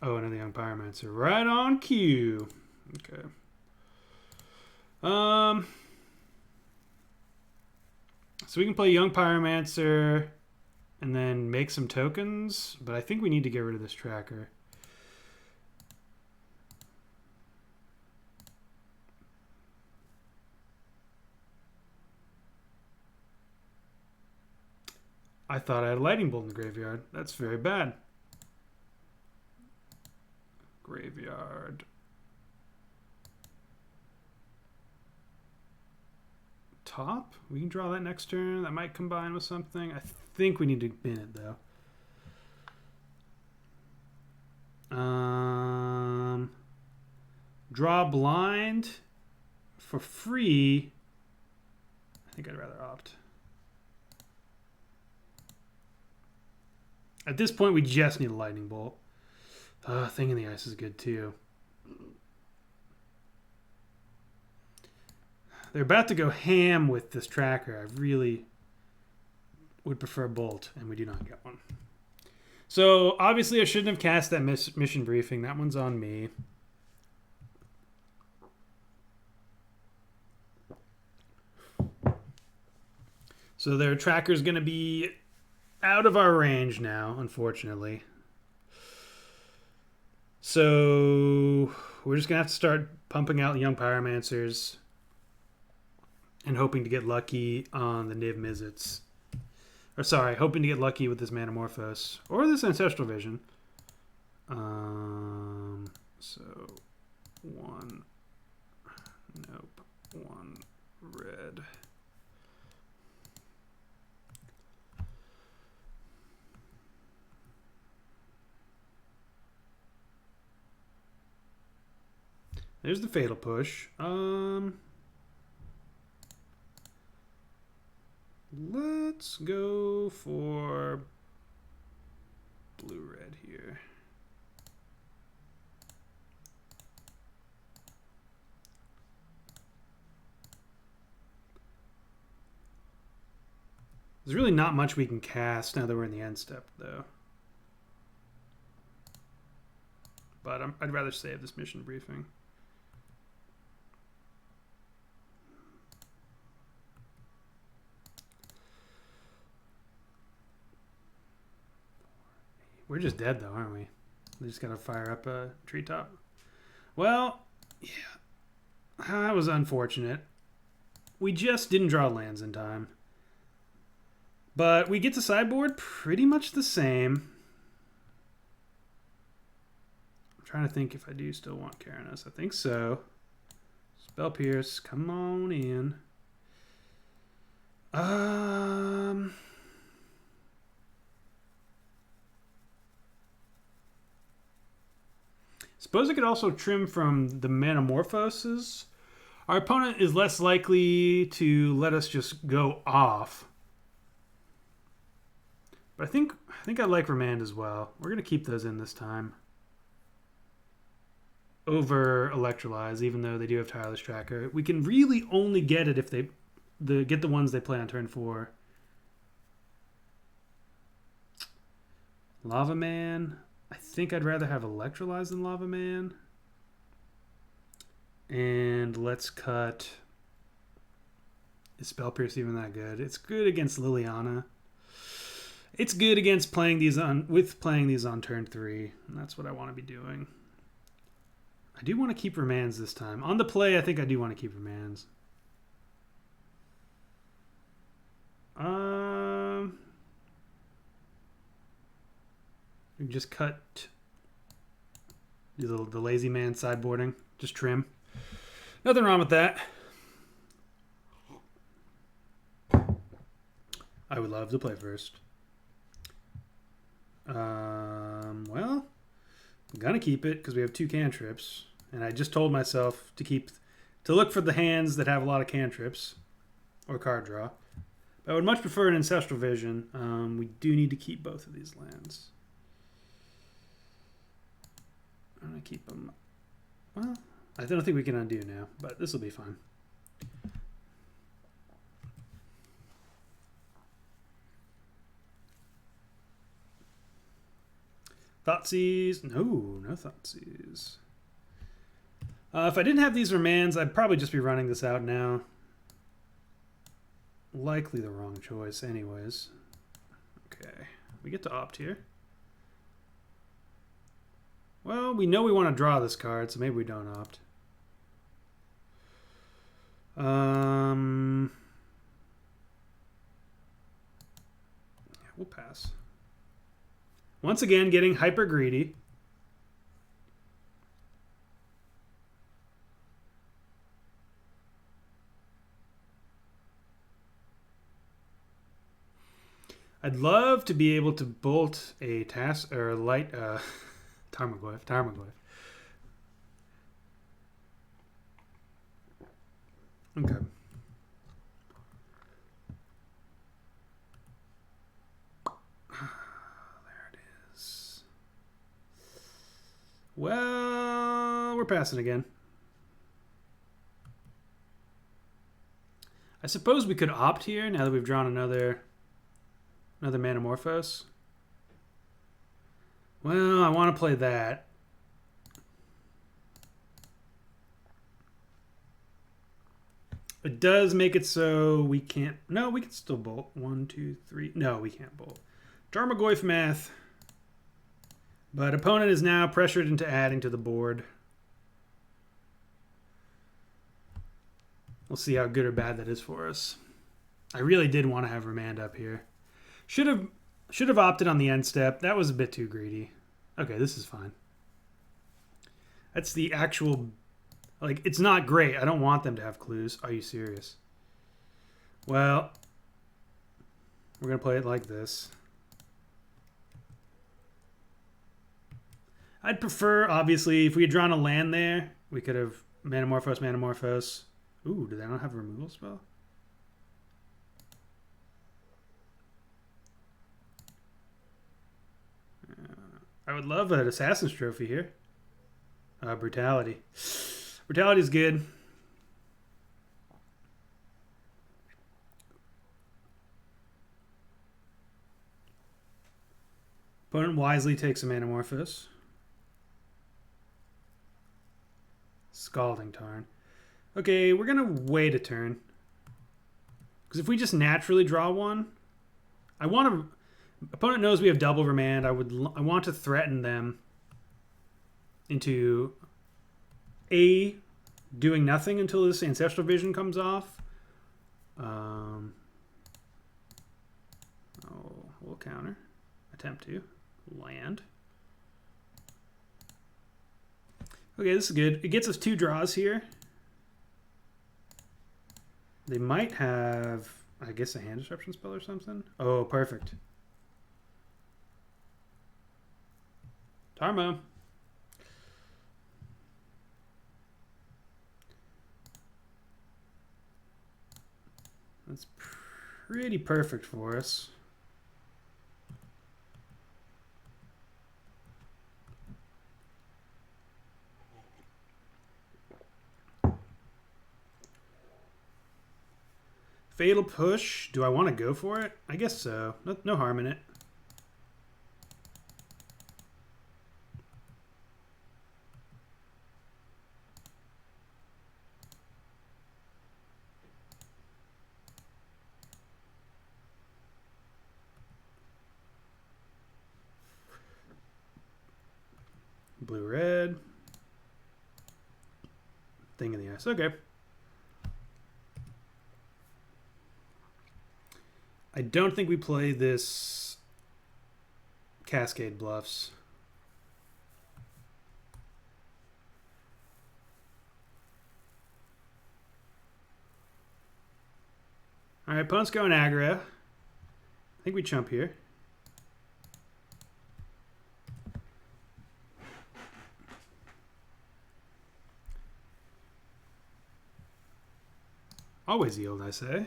Oh, another young Pyromancer. Right on cue. Okay. So we can play young Pyromancer and then make some tokens, but I think we need to get rid of this Tracker. I thought I had a Lightning Bolt in the graveyard. That's very bad. Graveyard. Top? We can draw that next turn. That might combine with something. I think we need to bin it, though. Draw blind for free. I think I'd rather opt. At this point, we just need a Lightning Bolt. Thing in the Ice is good, too. They're about to go ham with this Tracker. I really would prefer a Bolt, and we do not get one. So, obviously, I shouldn't have cast that mission briefing. That one's on me. So their Tracker's going to be out of our range now, unfortunately. So we're just going to have to start pumping out young Pyromancers and hoping to get lucky on the Niv-Mizzets. Or sorry, hoping to get lucky with this Manamorphose. Or this Ancestral Vision. So, 1. Nope. 1 red. There's the Fatal Push. Let's go for blue-red here. There's really not much we can cast now that we're in the end step, though. But I'd rather save this mission briefing. We're just dead, though, aren't we? We just gotta fire up a treetop. Well, yeah, that was unfortunate. We just didn't draw lands in time. But we get to sideboard pretty much the same. I'm trying to think if I do still want Karanos. I think so. Spell Pierce, come on in. Suppose I could also trim from the Manamorphoses. Our opponent is less likely to let us just go off. But I think I like Remand as well. We're going to keep those in this time. Over Electrolyze, even though they do have Tireless Tracker. We can really only get it if they get the ones they play on turn 4. Lava Man. I think I'd rather have Electrolyze than Lava Man. And let's cut... Is Spell Pierce even that good? It's good against Liliana. It's good against playing these on turn 3. And that's what I want to be doing. I do want to keep Remands this time. On the play, I think I do want to keep Remands. We can just cut the lazy man sideboarding. Just trim. Nothing wrong with that. I would love to play first. Well, I'm gonna keep it because we have 2 cantrips, and I just told myself to look for the hands that have a lot of cantrips or card draw. But I would much prefer an Ancestral Vision. We do need to keep both of these lands. I'm gonna keep them. Well, I don't think we can undo now, but this will be fine. Thoughtseize. No Thoughtseize. If I didn't have these Remands, I'd probably just be running this out now. Likely the wrong choice anyways. Okay. We get to opt here. Well, we know we want to draw this card, so maybe we don't opt. Yeah, we'll pass. Once again, getting hyper greedy. I'd love to be able to bolt a task or a light Tarmogoyf. Okay. There it is. Well, we're passing again. I suppose we could opt here now that we've drawn another Manamorphose. Well, I want to play that. It does make it so we can't... No, we can still bolt. 1, 2, 3. No, we can't bolt. Jarmagoyf math. But opponent is now pressured into adding to the board. We'll see how good or bad that is for us. I really did want to have Remand up here. Should have opted on the end step. That was a bit too greedy. Okay, this is fine. That's the actual... Like, it's not great. I don't want them to have clues. Are you serious? Well, we're going to play it like this. I'd prefer, obviously, if we had drawn a land there, we could have Manamorphose, Manamorphose. Ooh, do they not have a removal spell? I would love an Assassin's Trophy here. Brutality. Brutality is good. Opponent wisely takes a Manamorphose. Scalding Tarn. Okay, we're going to wait a turn. Because if we just naturally draw one, I want to... Opponent knows we have double Remand. I want to threaten them into doing nothing until this Ancestral Vision comes off. We'll counter. Attempt to. Land. Okay, this is good. It gets us 2 draws here. They might have, I guess, a hand disruption spell or something. Oh, perfect. Tarmo. That's pretty perfect for us. Fatal Push. Do I want to go for it? I guess so. No harm in it. Blue-red. Thing in the ice. Okay. I don't think we play this Cascade Bluffs. All right, opponent's going aggro. I think we chump here. Always yield, I say.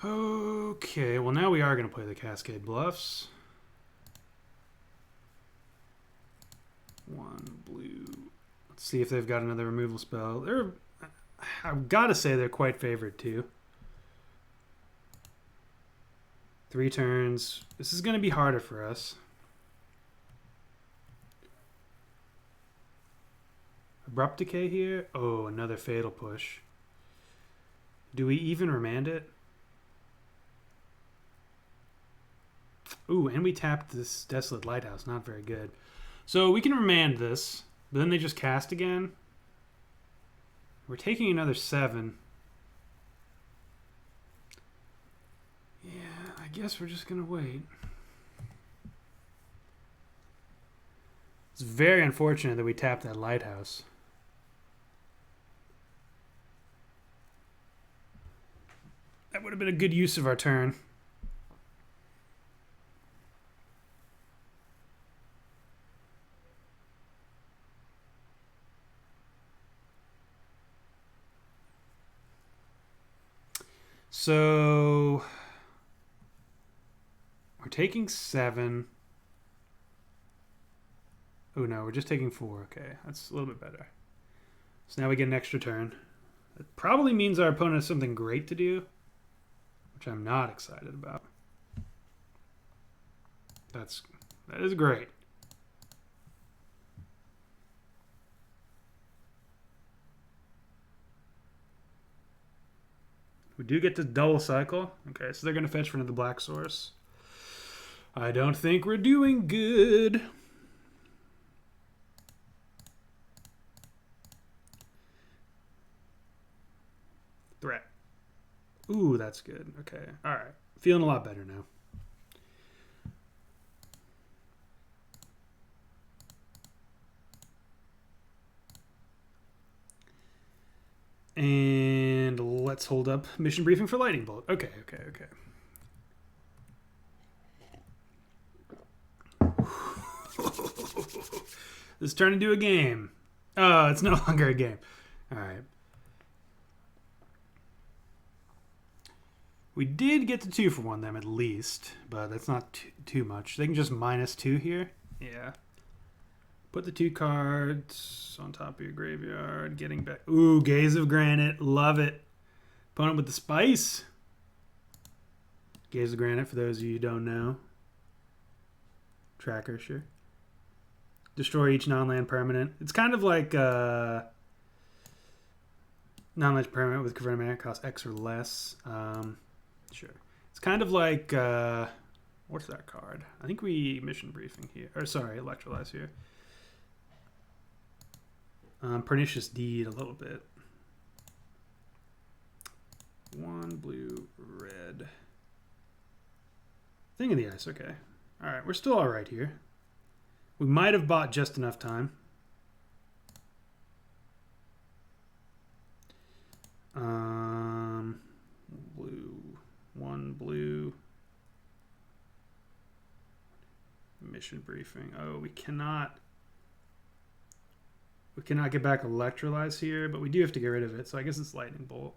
Okay, well now we are going to play the Cascade Bluffs. 1 blue. Let's see if they've got another removal spell. I've got to say they're quite favored too. 3 turns. This is going to be harder for us. Abrupt Decay here. Oh, another Fatal Push. Do we even remand it? Ooh, and we tapped this Desolate Lighthouse. Not very good. So we can remand this, but then they just cast again. We're taking another 7. Yeah, I guess we're just going to wait. It's very unfortunate that we tapped that Lighthouse. That would have been a good use of our turn. So we're taking 7. Oh no, we're just taking 4. Okay, that's a little bit better. So now we get an extra turn. It probably means our opponent has something great to do, which I'm not excited about. That is great. We do get to double cycle. Okay, so they're going to fetch for another black source. I don't think we're doing good. Threat. Ooh, that's good. Okay, all right. Feeling a lot better now. And let's hold up mission briefing for Lightning Bolt. Okay. This turned into a game. Oh, it's no longer a game. All right. We did get to 2 for 1 them at least, but that's not too much. They can just -2 here. Yeah. Put the 2 cards on top of your graveyard. Getting back. Ooh, Gaze of Granite. Love it. Opponent with the spice. Gaze of Granite, for those of you who don't know. Tracker, sure. Destroy each non-land permanent. It's kind of like non-land permanent with converted mana cost X or less. Sure. It's kind of like what's that card? I think we mission briefing here. Or sorry, electrolyze here. Pernicious Deed a little bit. 1 blue, red. Thing in the ice, okay. Alright, we're still alright here. We might have bought just enough time. Blue. 1 blue. Mission briefing. Oh, we cannot get back electrolyze here, but we do have to get rid of it, so I guess it's Lightning Bolt.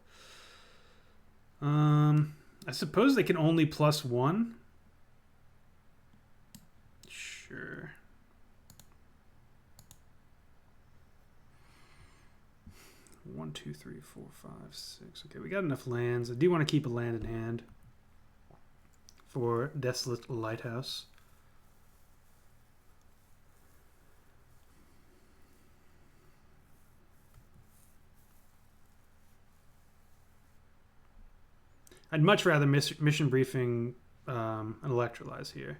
I suppose they can only +1. Sure. One, two, three, four, five, six. Okay, we got enough lands. I do want to keep a land in hand for Desolate Lighthouse. I'd much rather mission briefing and electrolyze here.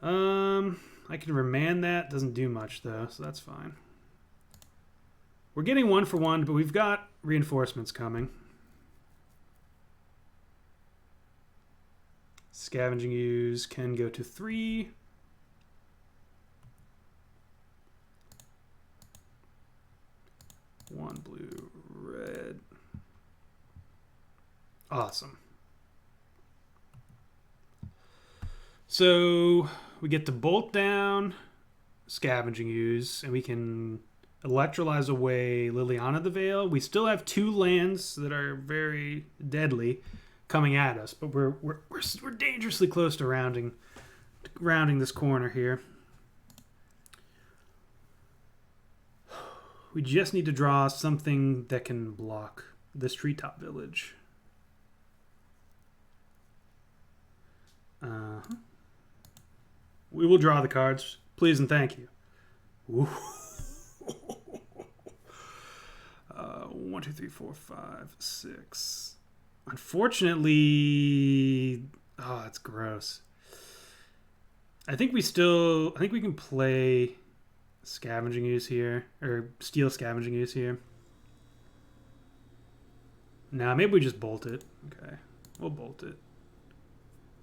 I can remand that. Doesn't do much though, so that's fine. We're getting 1 for 1, but we've got reinforcements coming. Scavenging Ooze can go to 3. One blue, red. Awesome. So we get to bolt down Scavenging Ooze, and we can electrolyze away Liliana the Veil. We still have 2 lands that are very deadly coming at us, but we're dangerously close to rounding this corner here. We just need to draw something that can block this Treetop Village. We will draw the cards. Please and thank you. Ooh. 1, 2, 3, 4, 5, 6. Unfortunately, oh, that's gross. I think we can play Scavenging Ooze here, or steal Scavenging Ooze here. Nah, maybe we just bolt it. Okay, we'll bolt it.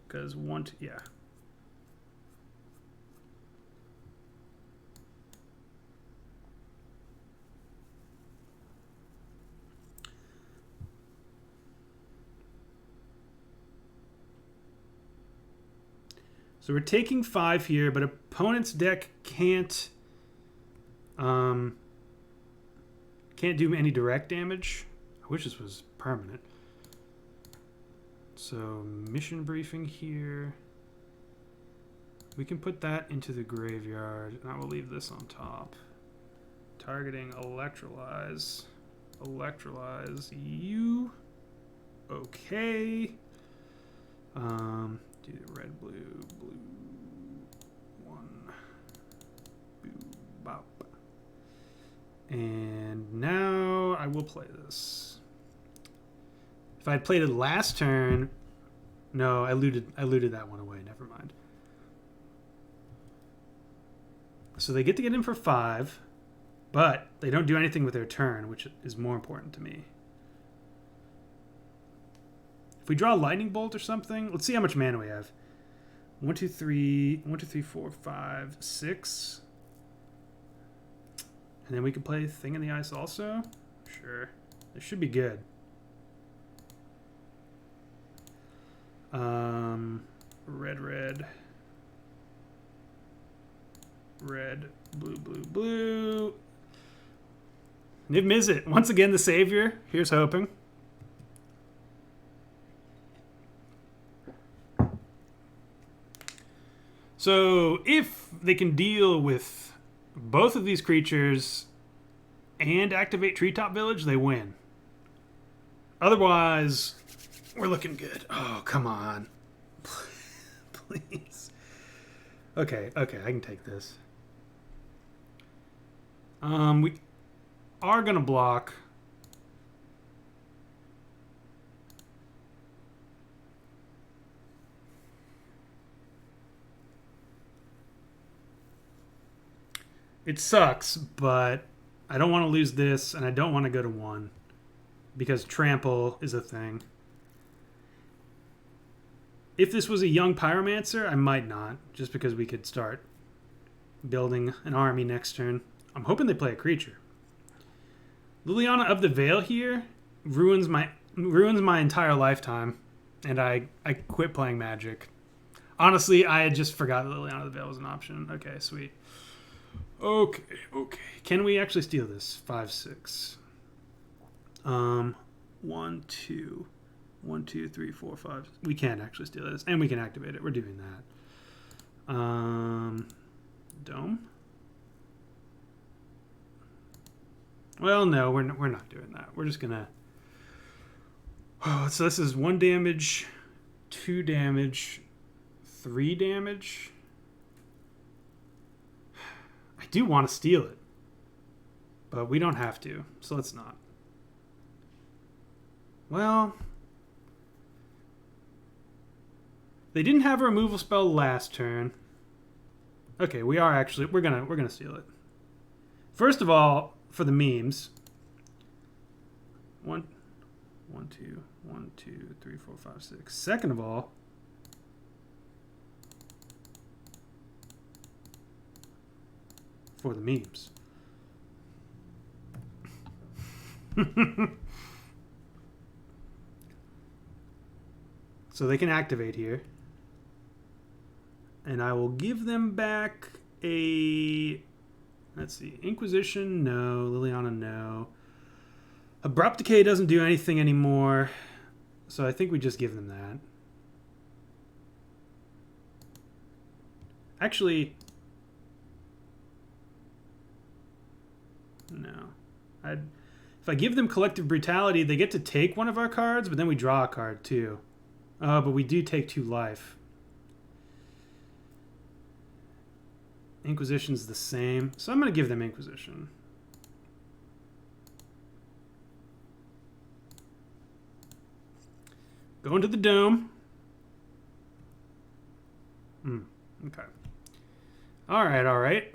Because yeah. So we're taking 5 here, but opponent's deck can't do any direct damage. I wish this was permanent. So mission briefing here. We can put that into the graveyard, and I will leave this on top. Targeting electrolyze. Electrolyze you. Okay. Do the red, blue, 1, boo, bop. And now I will play this. If I had played it last turn... No, I looted that one away. Never mind. So they get to get in for 5, but they don't do anything with their turn, which is more important to me. If we draw a lightning bolt or something, let's see how much mana we have. 1, 2, 3, 1, 2, 3, 4, 5, 6. And then we can play Thing in the Ice also. Sure. This should be good. Red, red. Red, blue, blue, blue. Niv-Mizzet, once again the savior. Here's hoping. So if they can deal with both of these creatures and activate Treetop Village, they win. Otherwise, we're looking good. Oh, come on. Please. Okay, I can take this. We are going to block. It sucks, but I don't want to lose this, and I don't want to go to 1 because trample is a thing. If this was a young Pyromancer, I might not, just because we could start building an army next turn. I'm hoping they play a creature. Liliana of the Veil here ruins my entire lifetime, and I quit playing Magic. Honestly, I had just forgot that Liliana of the Veil was an option. Okay, sweet. Okay. Can we actually steal this? 5, 6. 1, 2. 1, 2, 3, 4, 5. We can actually steal this, and we can activate it. We're doing that. Dome. Well, no, we're not doing that. We're just gonna. Oh, so this is 1 damage, 2 damage, 3 damage. I do want to steal it, but we don't have to, so let's not. Well, they didn't have a removal spell last turn. Okay, we're gonna steal it. First of all, for the memes. 1, 2, 1, 2, 3, 4, 5, 6. Second of all, for the memes. So they can activate here. And I will give them back a... Let's see. Inquisition, no. Liliana, no. Abrupt Decay doesn't do anything anymore. So I think we just give them that. Actually... No. If I give them Collective Brutality, they get to take one of our cards, but then we draw a card too. But we do take 2 life. Inquisition's the same. So I'm going to give them Inquisition. Going to the Dome. Okay. All right.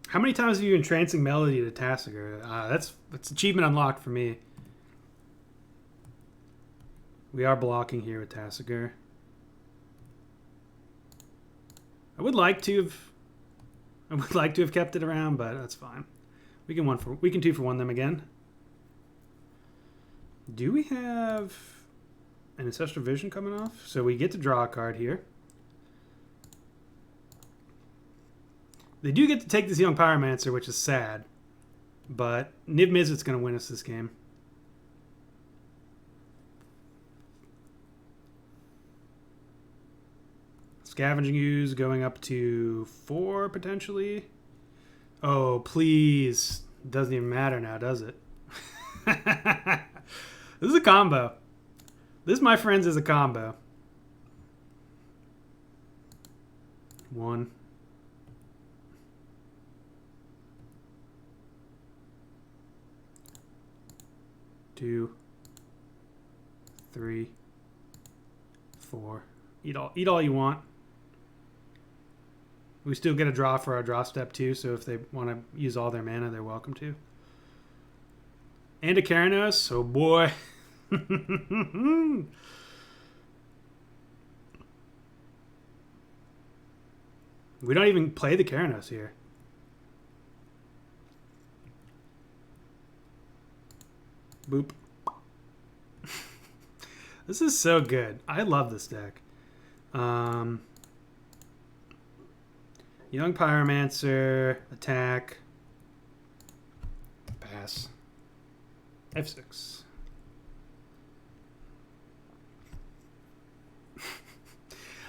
How many times have you Entrancing Melody to Tasigur? That's achievement unlocked for me. We are blocking here with Tasigur. I would like to have kept it around, but that's fine. We can 2 for 1 them again. Do we have an Ancestral Vision coming off? So we get to draw a card here. They do get to take this young Pyromancer, which is sad. But Niv-Mizzet's going to win us this game. Scavenging Ooze going up to 4, potentially. Oh, please. Doesn't even matter now, does it? This is a combo. This, my friends, is a combo. 1. 2, 3, 4. Eat all you want. We still get a draw for our draw step too, so if they want to use all their mana, they're welcome to. And a Keranos, oh boy. We don't even play the Keranos here. Boop. This is so good. I love this deck. Young Pyromancer, attack, pass, F6.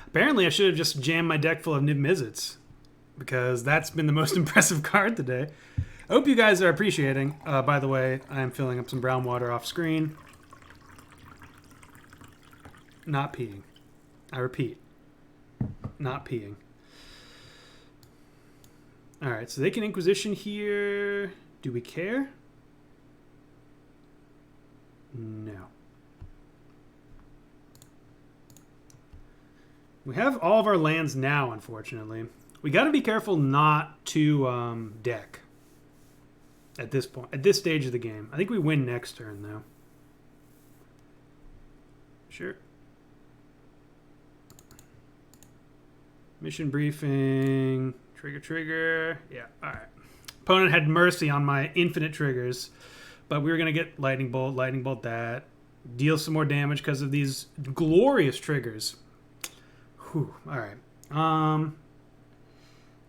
Apparently, I should have just jammed my deck full of Niv-Mizzets, because that's been the most impressive card today. I hope you guys are appreciating. By the way, I am filling up some brown water off screen. Not peeing. I repeat, not peeing. Alright, so they can Inquisition here. Do we care? No. We have all of our lands now, unfortunately. We got to be careful not to deck at this point, at this stage of the game. I think we win next turn, though. Sure. Mission briefing. Trigger. Yeah, all right. Opponent had mercy on my infinite triggers, but we were going to get lightning bolt that. Deal some more damage because of these glorious triggers. Whew, all right.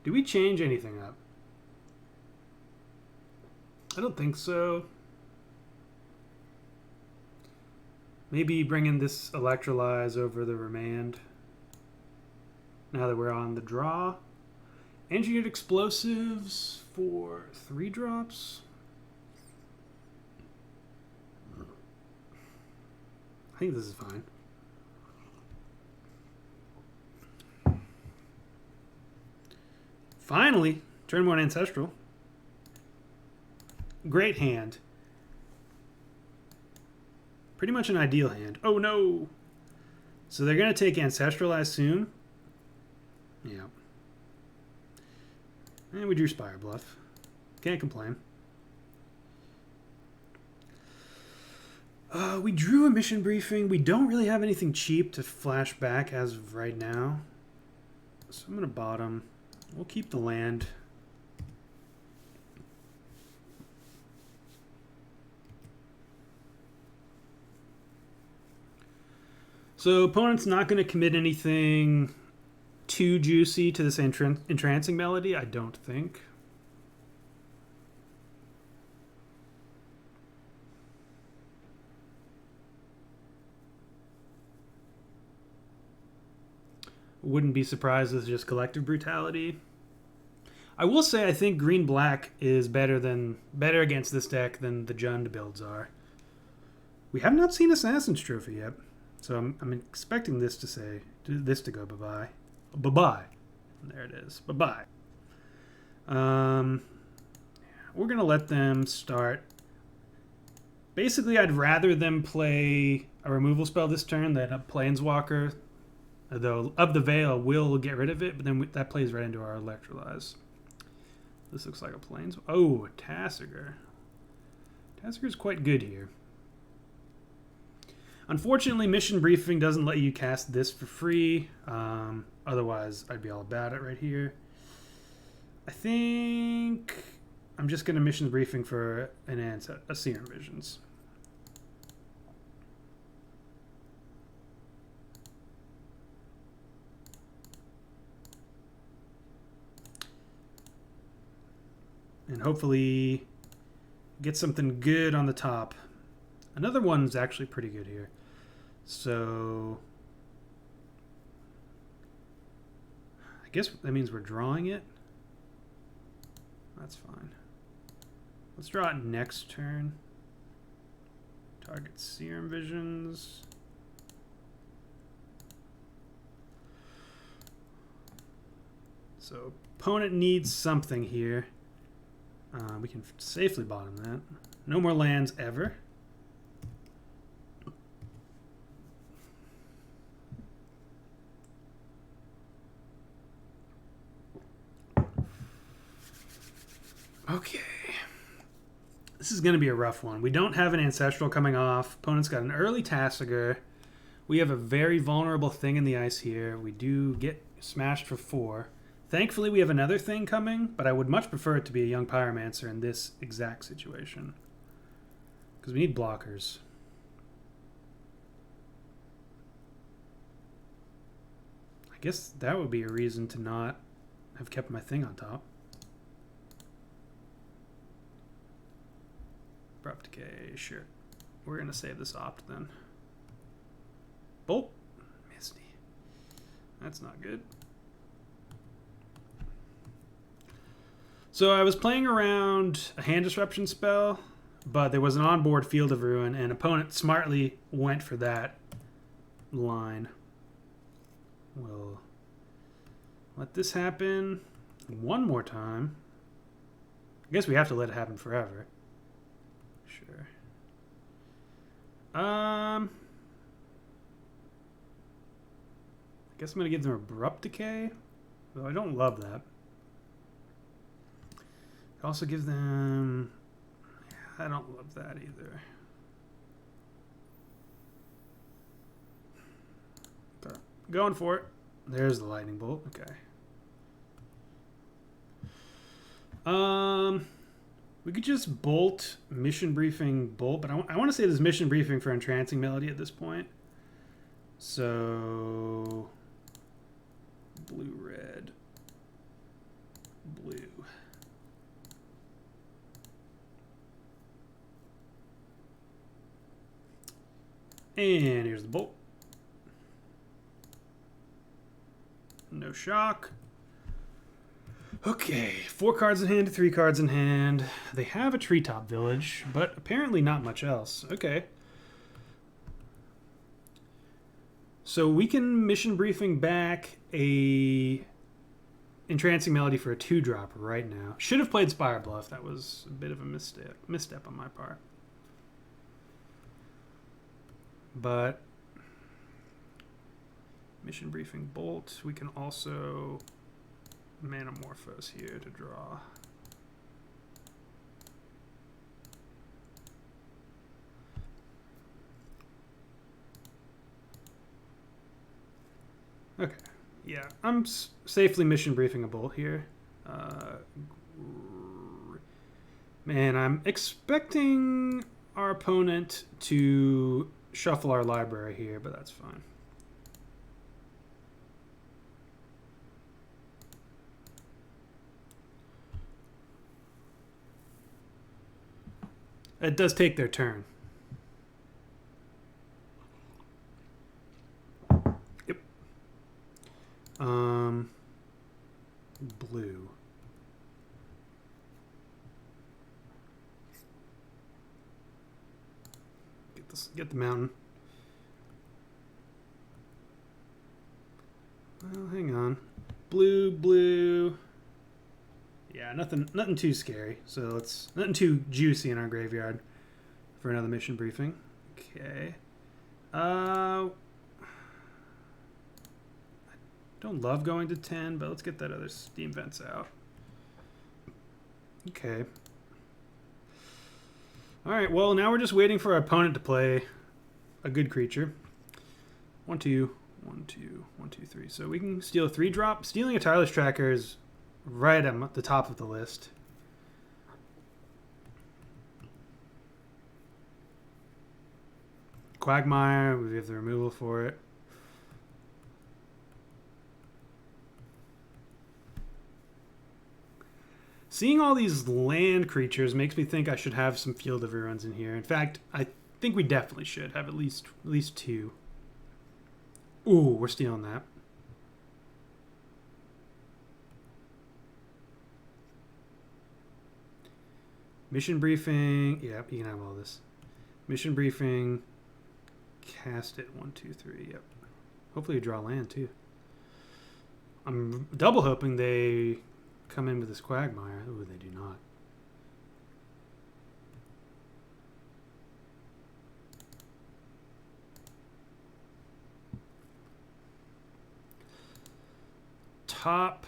Do we change anything up? I don't think so. Maybe bring in this Electrolyze over the Remand. Now that we're on the draw. Engineered Explosives for 3 drops. I think this is fine. Finally, turn 1 Ancestral. Great hand. Pretty much an ideal hand. Oh no! So they're going to take Ancestral, I assume. Yeah. And we drew Spire Bluff. Can't complain. We drew a mission briefing. We don't really have anything cheap to flash back as of right now. So I'm going to bottom. We'll keep the land. So opponent's not going to commit anything too juicy to this entrancing melody, I don't think. Wouldn't be surprised with just collective brutality. I will say I think green-black is better against this deck than the Jund builds are. We have not seen Assassin's Trophy yet, so I'm expecting this to go bye-bye. Bye-bye. There it is. Bye-bye. We're going to let them start. Basically, I'd rather them play a removal spell this turn than a Planeswalker. Though Of the Veil will get rid of it, but then that plays right into our Electrolyze. This looks like a Planes. Oh, Tasigur. Tasigur's quite good here. Unfortunately, Mission Briefing doesn't let you cast this for free. Otherwise, I'd be all about it right here. I think I'm just going to Mission Briefing for a Serum Visions. And hopefully get something good on the top. Another one's actually pretty good here. So I guess that means we're drawing it. That's fine. Let's draw it next turn. Target Serum Visions. So opponent needs something here. We can safely bottom that. No more lands ever. Okay. This is going to be a rough one. We don't have an Ancestral coming off. Opponent's got an early Tasigur. We have a very vulnerable thing in the ice here. We do get smashed for 4. Thankfully, we have another thing coming, but I would much prefer it to be a young Pyromancer in this exact situation. Because we need blockers. I guess that would be a reason to not have kept my thing on top. Abrupt Decay, sure. We're going to save this opt then. Bolt. Misty. That's not good. So I was playing around a hand disruption spell, but there was an onboard Field of Ruin, and opponent smartly went for that line. We'll let this happen one more time. I guess we have to let it happen forever. Sure. I guess I'm going to give them Abrupt Decay, though I don't love that. Also give them... I don't love that either. But going for it. There's the lightning bolt. Okay. We could just bolt mission briefing bolt, but I want to say this mission briefing for Entrancing Melody at this point. So blue, red, blue. And here's the bolt. No shock. Okay, 4 cards in hand to 3 cards in hand. They have a treetop village, but apparently not much else. Okay. So we can mission briefing back a Entrancing Melody for a 2-drop right now. Should have played Spire Bluff. That was a bit of a misstep on my part. But mission briefing bolt. We can also Manamorphose here to draw. Okay, yeah, I'm safely mission briefing a bolt here. Man, I'm expecting our opponent to shuffle our library here, but that's fine. It does take their turn. Yep. Blue. Get the mountain. Well, hang on. Blue, blue. Yeah, nothing too scary. So it's nothing too juicy in our graveyard for another mission briefing. Okay. I don't love going to 10, but let's get that other Steam Vents out. Okay. Alright, well, now we're just waiting for our opponent to play a good creature. 1, 2, 1, 2, 1, 2, 3. So we can steal a 3-drop. Stealing a Tireless Tracker is right at the top of the list. Quagmire, we have the removal for it. Seeing all these land creatures makes me think I should have some Field of Ruins in here. In fact, I think we definitely should have at least 2. Ooh, we're stealing that. Mission briefing. Yeah, you can have all this. Mission briefing. Cast it. 1, 2, 3. Yep. Hopefully you draw land too. I'm double hoping they come in with this Quagmire. Ooh, they do not. Top.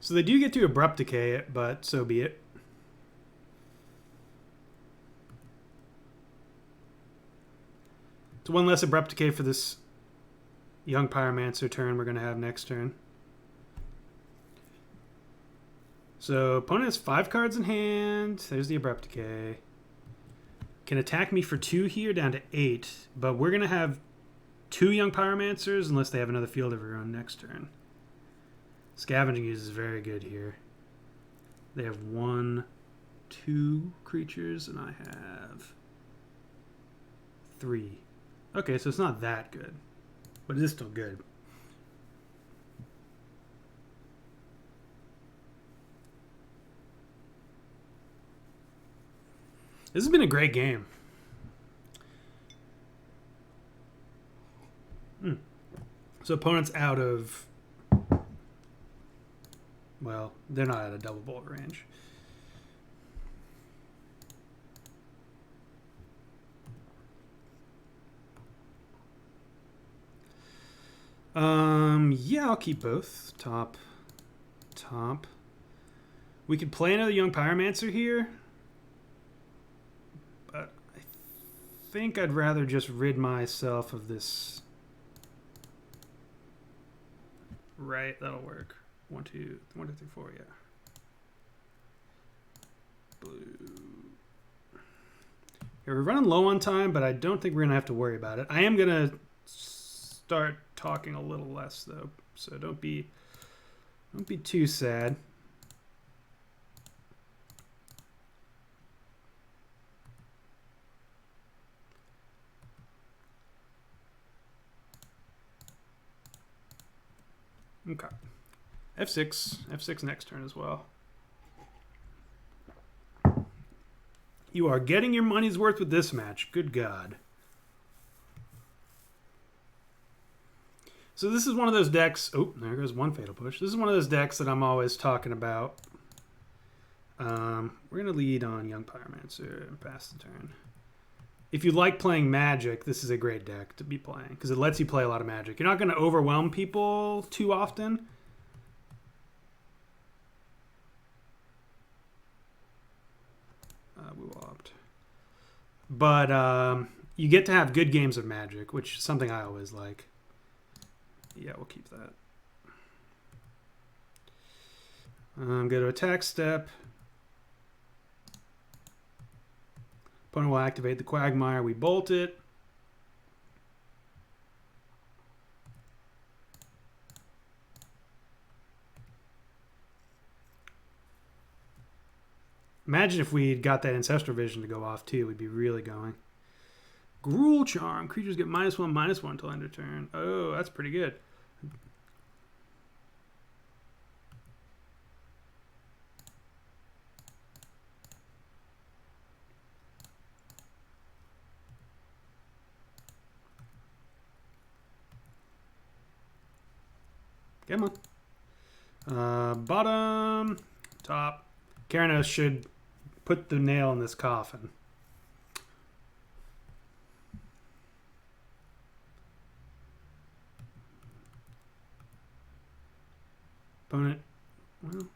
So they do get to Abrupt Decay it, but so be it. It's one less Abrupt Decay for this young Pyromancer turn we're going to have next turn. So opponent has 5 cards in hand. There's the Abrupt Decay. Can attack me for 2 here, down to 8. But we're going to have 2 young Pyromancers unless they have another Field of Ruin next turn. Scavenging Use is very good here. They have 1, 2 creatures, and I have 3. Okay, so it's not that good, but it is still good. This has been a great game. So opponent's out of... Well, they're not at a double bolt range. Yeah, I'll keep both. Top. We could play another young Pyromancer here. But I think I'd rather just rid myself of this. Right, that'll work. 1, 2, 3, 4, yeah. Blue. Yeah, we're running low on time, but I don't think we're gonna have to worry about it. I am gonna start talking a little less though, so don't be too sad. Okay. F6 next turn as well. You are getting your money's worth with this match. Good God. So this is one of those decks. Oh, there goes one Fatal Push. This is one of those decks that I'm always talking about. We're going to lead on Young Pyromancer and pass the turn. If you like playing Magic, this is a great deck to be playing because it lets you play a lot of Magic. You're not going to overwhelm people too often. We will opt. But you get to have good games of Magic, which is something I always like. Yeah, we'll keep that. Go to attack step. Opponent will activate the Quagmire. We bolt it. Imagine if we got that Ancestral Vision to go off too. We'd be really going. Gruul Charm. Creatures get -1/-1 until end of turn. Oh, that's pretty good. Come on. Bottom, top. Karanos should put the nail in this coffin. Opponent. Well,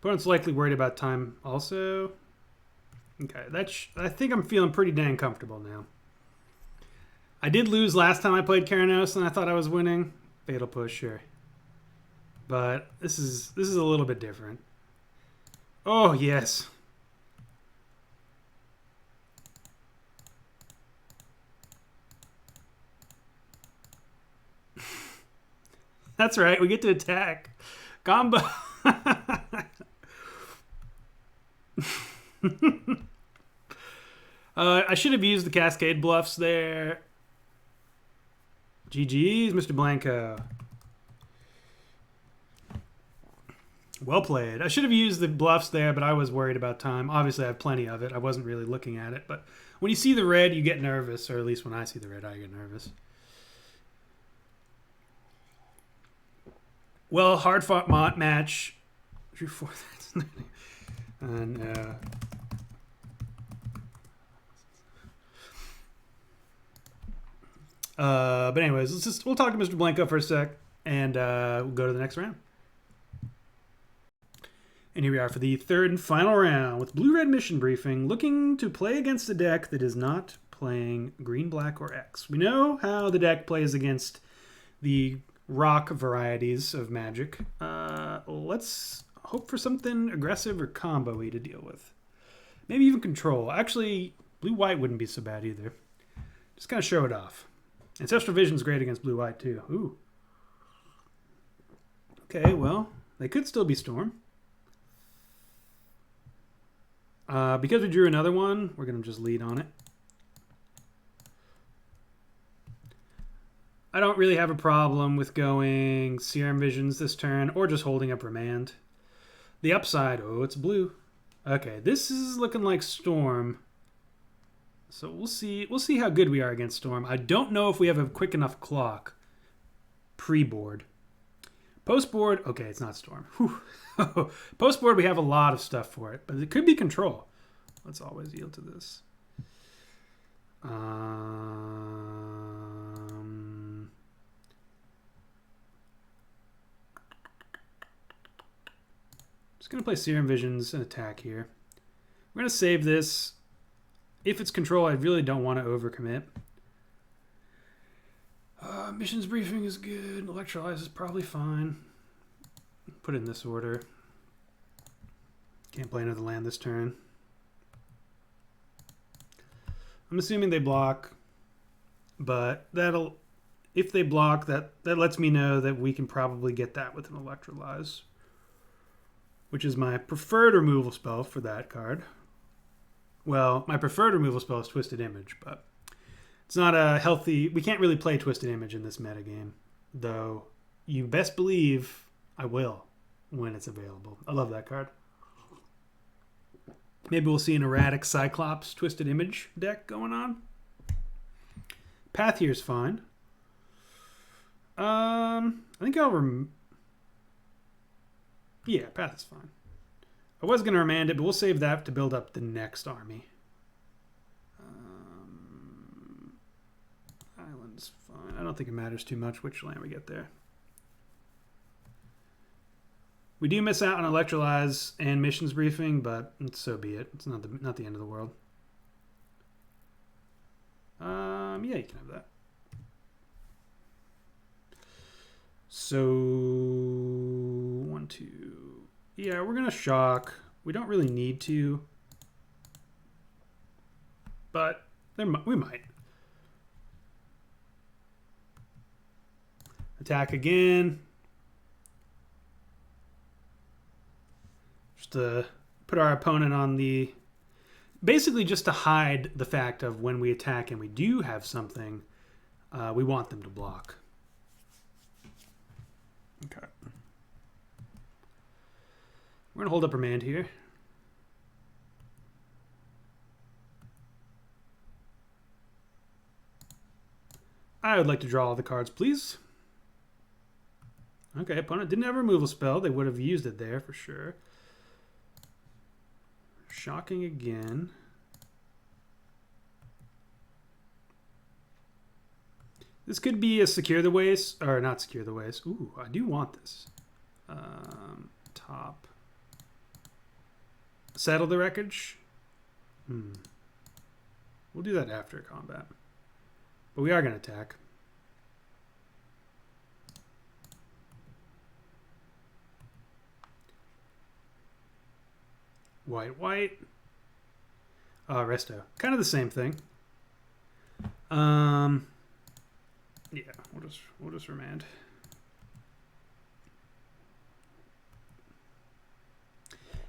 opponent's likely worried about time also. Okay, I think I'm feeling pretty dang comfortable now. I did lose last time I played Karanos and I thought I was winning. Fatal Push, sure. But this is a little bit different. Oh, yes. That's right, we get to attack. Combo. I should have used the Cascade Bluffs there. GG's, Mr. Blanco. Well played. I should have used the bluffs there, but I was worried about time. Obviously, I have plenty of it. I wasn't really looking at it. But when you see the red, you get nervous. Or at least when I see the red, I get nervous. Well, hard fought match. And but anyways, we'll talk to Mr. Blanco for a sec. And we'll go to the next round. And here we are for the third and final round with Blue-Red Mission Briefing, looking to play against a deck that is not playing green, black, or X. We know how the deck plays against the rock varieties of Magic. Let's hope for something aggressive or combo-y to deal with. Maybe even control. Actually, blue-white wouldn't be so bad either. Just kind of show it off. Ancestral Vision's great against blue-white too. Ooh. Okay, well, they could still be Storm. Because we drew another one, we're going to just lead on it. I don't really have a problem with going Serum Visions this turn or just holding up Remand. The upside, oh, it's blue. Okay, this is looking like Storm. So we'll see how good we are against Storm. I don't know if we have a quick enough clock pre-board. Post-board, okay, it's not Storm. Post-board, we have a lot of stuff for it, but it could be control. Let's always yield to this. Just going to play Serum Visions and attack here. We're going to save this. If it's control, I really don't want to overcommit. Missions Briefing is good. Electrolyze is probably fine. Put it in this order. Can't play another land this turn. I'm assuming they block, but if they block, that lets me know that we can probably get that with an Electrolyze, which is my preferred removal spell for that card. Well, my preferred removal spell is Twisted Image, but it's not a healthy... We can't really play Twisted Image in this metagame, though you best believe I will when it's available. I love that card. Maybe we'll see an erratic Cyclops Twisted Image deck going on. Path here is fine. I think I'll... Yeah, Path is fine. I was going to remand it, but we'll save that to build up the next army. Island's fine. I don't think it matters too much which land we get there. We do miss out on Electrolyze and Missions Briefing, but so be it. It's not the end of the world. Yeah, you can have that. So 1, 2. Yeah, we're gonna shock. We don't really need to, but we might. Attack again. Just to put our opponent on the... Basically just to hide the fact of when we attack and we do have something, we want them to block. Okay. We're going to hold up Remand here. I would like to draw all the cards, please. Okay, opponent didn't have a removal spell. They would have used it there for sure. Shocking again. This could be a Secure the Waste, or not Secure the Waste. Ooh, I do want this. Top. Settle the Wreckage. We'll do that after combat. But we are going to attack. White, white. Resto. Kind of the same thing. Yeah, we'll just remand.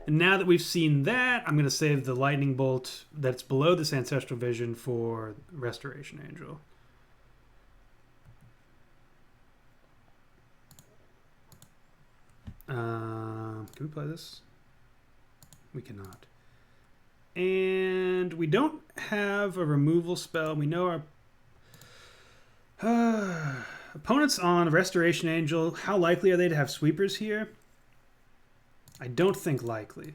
And now that we've seen that, I'm going to save the lightning bolt that's below this Ancestral Vision for Restoration Angel. Can we play this? We cannot. And we don't have a removal spell. We know our opponents on Restoration Angel, how likely are they to have sweepers here? I don't think likely.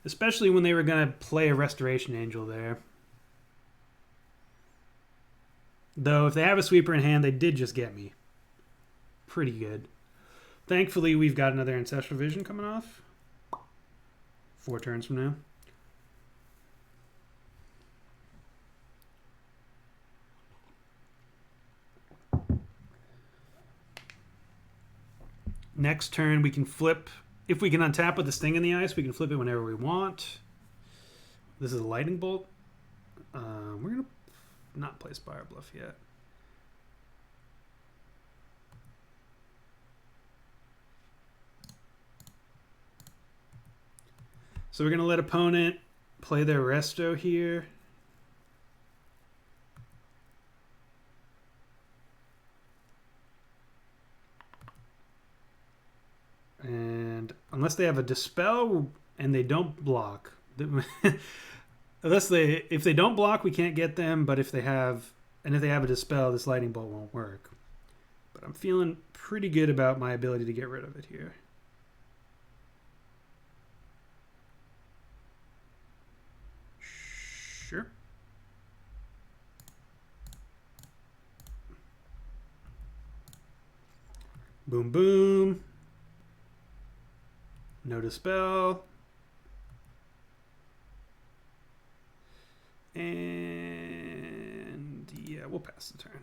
Especially when they were going to play a Restoration Angel there. Though if they have a sweeper in hand, they did just get me. Pretty good. Thankfully, we've got another Ancestral Vision coming off. 4 turns from now. Next turn, we can flip. If we can untap with the Sting in the Ice, we can flip it whenever we want. This is a Lightning Bolt. We're going to not play Spire Bluff yet. So we're going to let opponent play their Resto here. And unless they have a Dispel and they don't block, if they don't block, we can't get them. But if they have a Dispel, this Lightning Bolt won't work. But I'm feeling pretty good about my ability to get rid of it here. Sure. Boom, boom. No Dispel. And yeah, we'll pass the turn.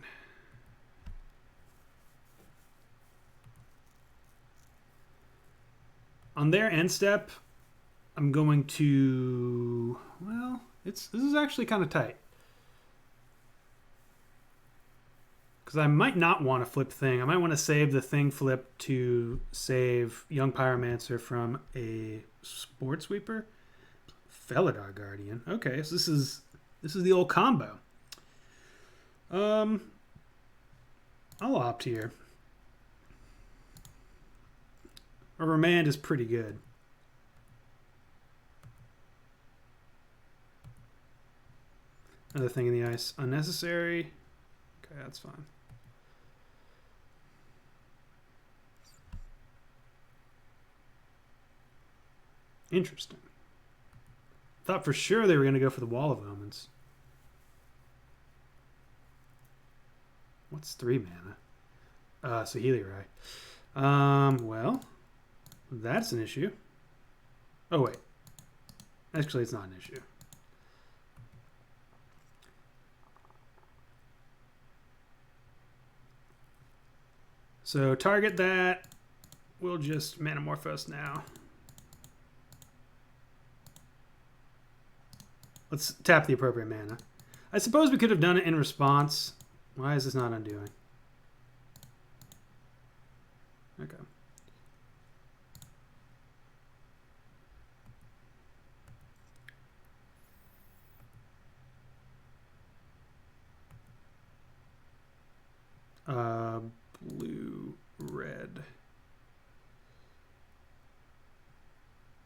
On their end step, I'm going to, well, this is actually kind of tight. Because I might not want to flip Thing. I might want to save the Thing flip to save Young Pyromancer from a Sport Sweeper. Felidar Guardian. Okay, so this is the old combo. I'll opt here. A Remand is pretty good. Another Thing in the Ice. Unnecessary. Okay, that's fine. Interesting. Thought for sure they were going to go for the Wall of Omens. What's 3 mana? Saheeli Rai. Well, that's an issue. Oh, wait. Actually, it's not an issue. So target that. We'll just Manamorphose now. Let's tap the appropriate mana. I suppose we could have done it in response. Why is this not undoing? Okay. Blue, red.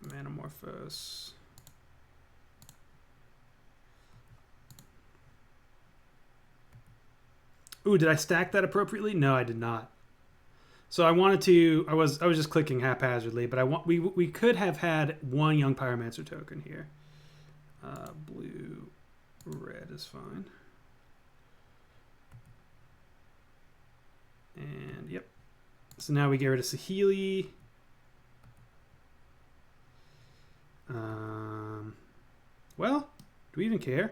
Manamorphose. Ooh, did I stack that appropriately? No, I did not. So I wanted to. I was just clicking haphazardly, but we could have had 1 Young Pyromancer token here. Blue, red is fine. And yep. So now we get rid of Saheeli. Well, do we even care?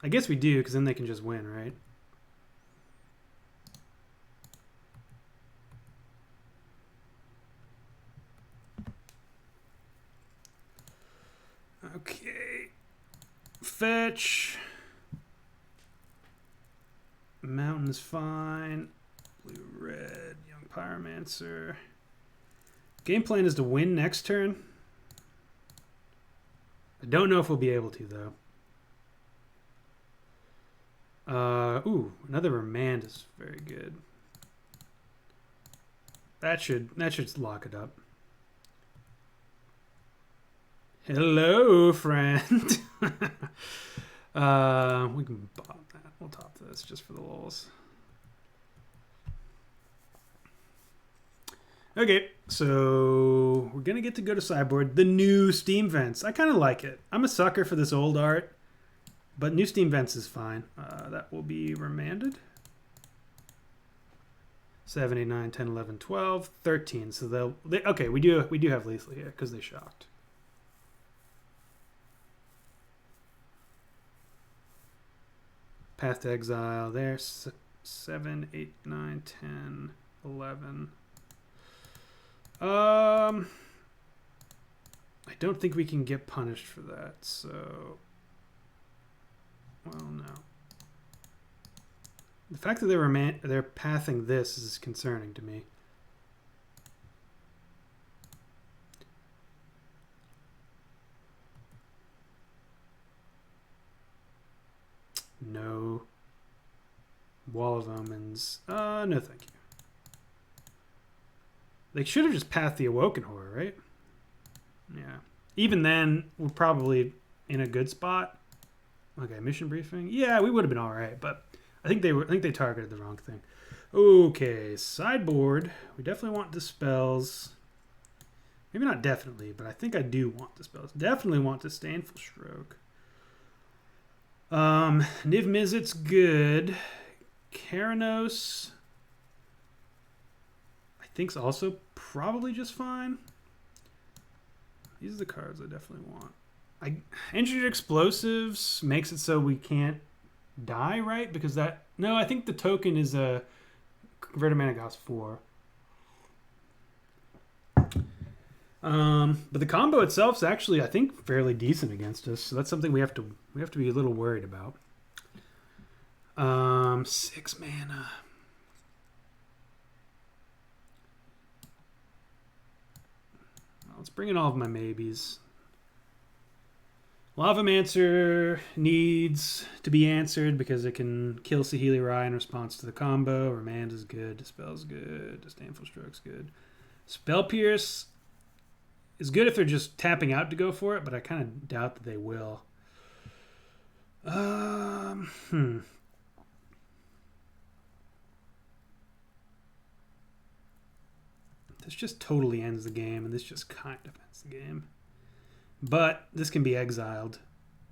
I guess we do, because then they can just win, right? Okay. Fetch. Mountain's fine. Blue, red, Young Pyromancer. Game plan is to win next turn. I don't know if we'll be able to, though. Ooh, another Remand is very good. That should lock it up. Hello, friend. We can bottom that. We'll top this just for the lulz. Okay, so we're gonna get to go to sideboard. The new Steam Vents. I kind of like it. I'm a sucker for this old art. But new Steam Vents is fine. That will be remanded. 7, 8, 9, 10, 11, 12, 13. So okay, we do have lethal here because they shocked. Path to Exile there. 7, 8, 9, 10, 11. I don't think we can get punished for that, so... Well, no. The fact that they're pathing this is concerning to me. No. Wall of Omens. No thank you. They should have just pathed the Awoken Horror, right? Yeah. Even then, we're probably in a good spot. Okay, mission briefing. Yeah, we would have been all right, but I think they targeted the wrong thing. Okay, sideboard. We definitely want Dispels. Maybe not definitely, but I think I do want Dispels. Definitely want Disdainful Stroke. Niv-Mizzet's good. Keranos, I think's also probably just fine. These are the cards I definitely want. Engineered Explosives makes it so we can't die, right? Because that... No, I think the token is a Converted Mana cost 4. But the combo itself is actually, I think, fairly decent against us. So that's something we have to be a little worried about. 6 mana. Well, let's bring in all of my maybes. Lavamancer needs to be answered because it can kill Saheeli Rai in response to the combo. Remand is good. Dispel's good. Disdainful Stroke's good. Spell Pierce is good if they're just tapping out to go for it, but I kind of doubt that they will. This just totally ends the game, and this just kind of ends the game. But this can be exiled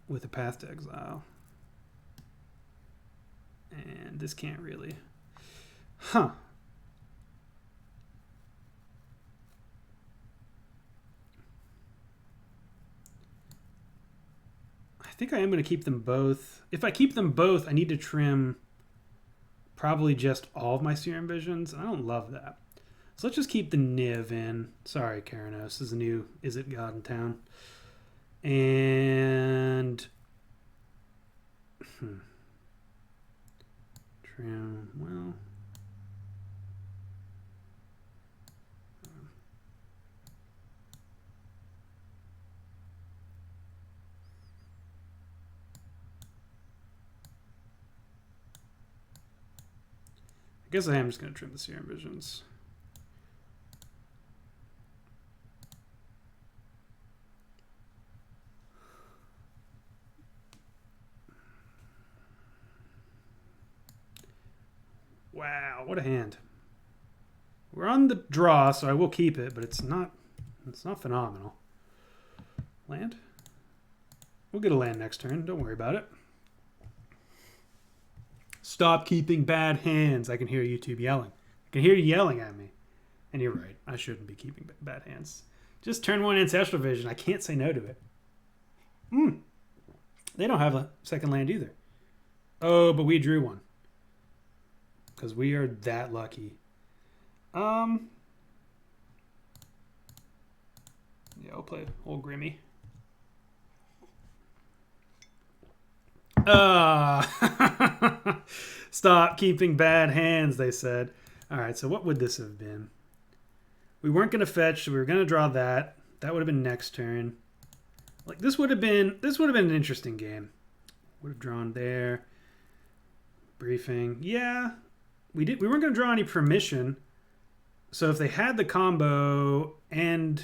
with a Path to Exile. And this can't really. Huh. I think I am going to keep them both. If I keep them both, I need to trim probably just all of my Serum Visions. I don't love that. So let's just keep the Niv in. Sorry, Keranos. This is a new Is It God in town. And... Trim, well... I guess I am just going to trim the Serum Visions. Wow, what a hand. We're on the draw, so I will keep it, but it's not phenomenal. Land? We'll get a land next turn. Don't worry about it. Stop keeping bad hands. I can hear YouTube yelling. I can hear you yelling at me. And you're right. I shouldn't be keeping bad hands. Just turn 1 Ancestral Vision. I can't say no to it. They don't have a second land either. Oh, but we drew one. Because we are that lucky. Yeah, I'll play old Grimmy. Stop keeping bad hands, they said. Alright, so what would this have been? We weren't going to fetch, so we were going to draw that. That would have been next turn. Like this would have been an interesting game. Would have drawn there. Briefing. Yeah. We weren't going to draw any permission. So if they had the combo and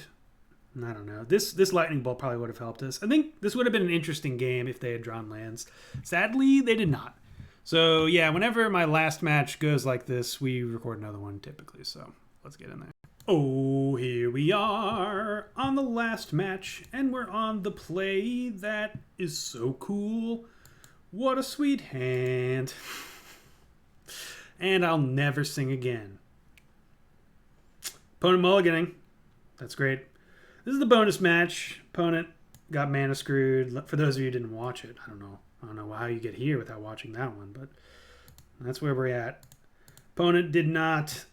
I don't know, this lightning bolt probably would have helped us. I think this would have been an interesting game if they had drawn lands. Sadly, they did not. So yeah, whenever my last match goes like this, we record another one typically. So let's get in there. Oh, here we are on the last match, and we're on the play that is so cool. What a sweet hand. And I'll never sing again. Opponent mulliganing. That's great. This is the bonus match. Opponent got mana screwed. For those of you who didn't watch it, I don't know how you get here without watching that one, but that's where we're at. Opponent did not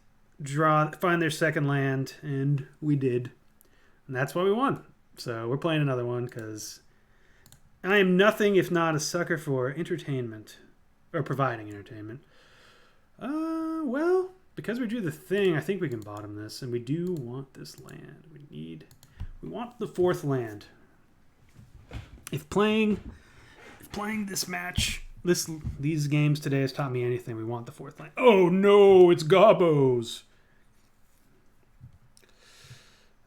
find their second land, and we did. And that's why we won. So we're playing another one because I am nothing if not a sucker for entertainment. Or providing entertainment. Well, because we drew the thing, I think we can bottom this, and we do want this land. We want the fourth land. If playing this match, these games today has taught me anything, we want the fourth land. Oh no, it's Gobos.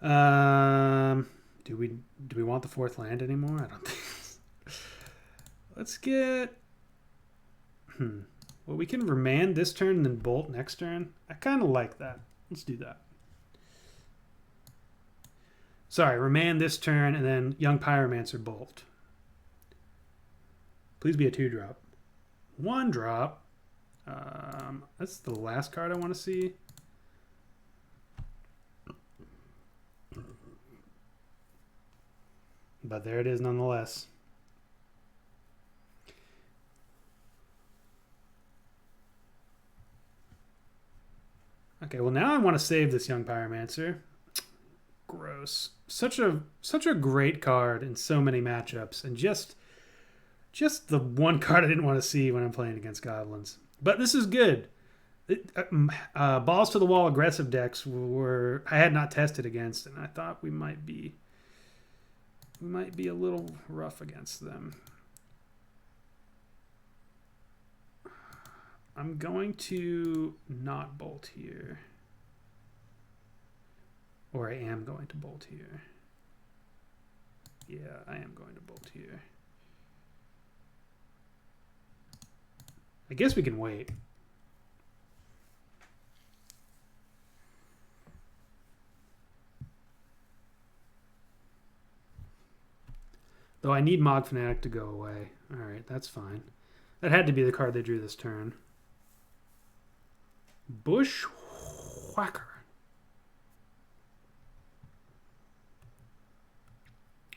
Do we want the fourth land anymore? I don't think. Let's get. Well, we can remand this turn and then bolt next turn. I kind of like that. Let's do that. Sorry, remand this turn and then Young Pyromancer bolt. Please be a 2-drop. 1-drop. That's the last card I want to see. But there it is nonetheless. Okay, well now I want to save this Young Pyromancer. Gross. Such a great card in so many matchups, and just the one card I didn't want to see when I'm playing against Goblins. But this is good. Balls to the wall aggressive decks I had not tested against, and I thought we might be a little rough against them. I'm going to not bolt here. Or I am going to bolt here. Yeah, I am going to bolt here. I guess we can wait. Though I need Mog Fanatic to go away. Alright, that's fine. That had to be the card they drew this turn. Bushwhacker.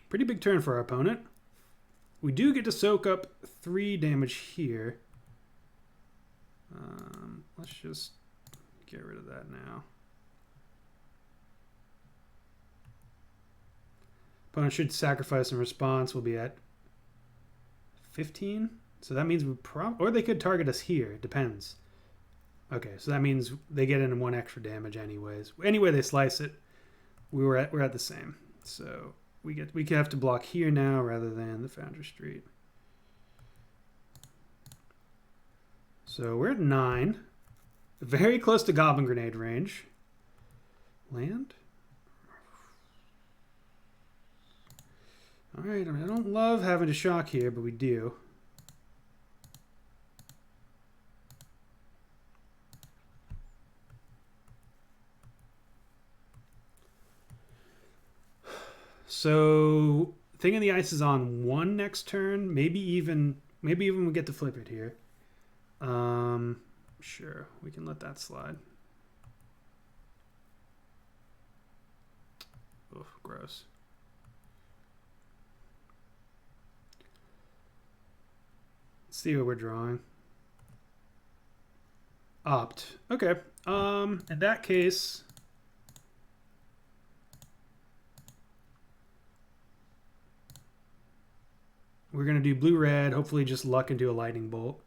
Pretty big turn for our opponent. We do get to soak up 3 damage here. Let's just get rid of that now. Opponent should sacrifice in response. We'll be at 15. So that means or they could target us here. It depends. Okay, so that means they get in 1 extra damage anyways. Anyway they slice it, we're at the same. So we have to block here now rather than the Foundry Street. So we're at 9. Very close to Goblin Grenade range. Land? Alright, I don't love having to shock here, but we do. So Thing of the Ice is on 1 next turn. Maybe even we get to flip it here. Sure, we can let that slide. Oof, gross. Let's see what we're drawing. Opt. Okay. In that case, we're going to do blue-red, hopefully just luck into a lightning bolt.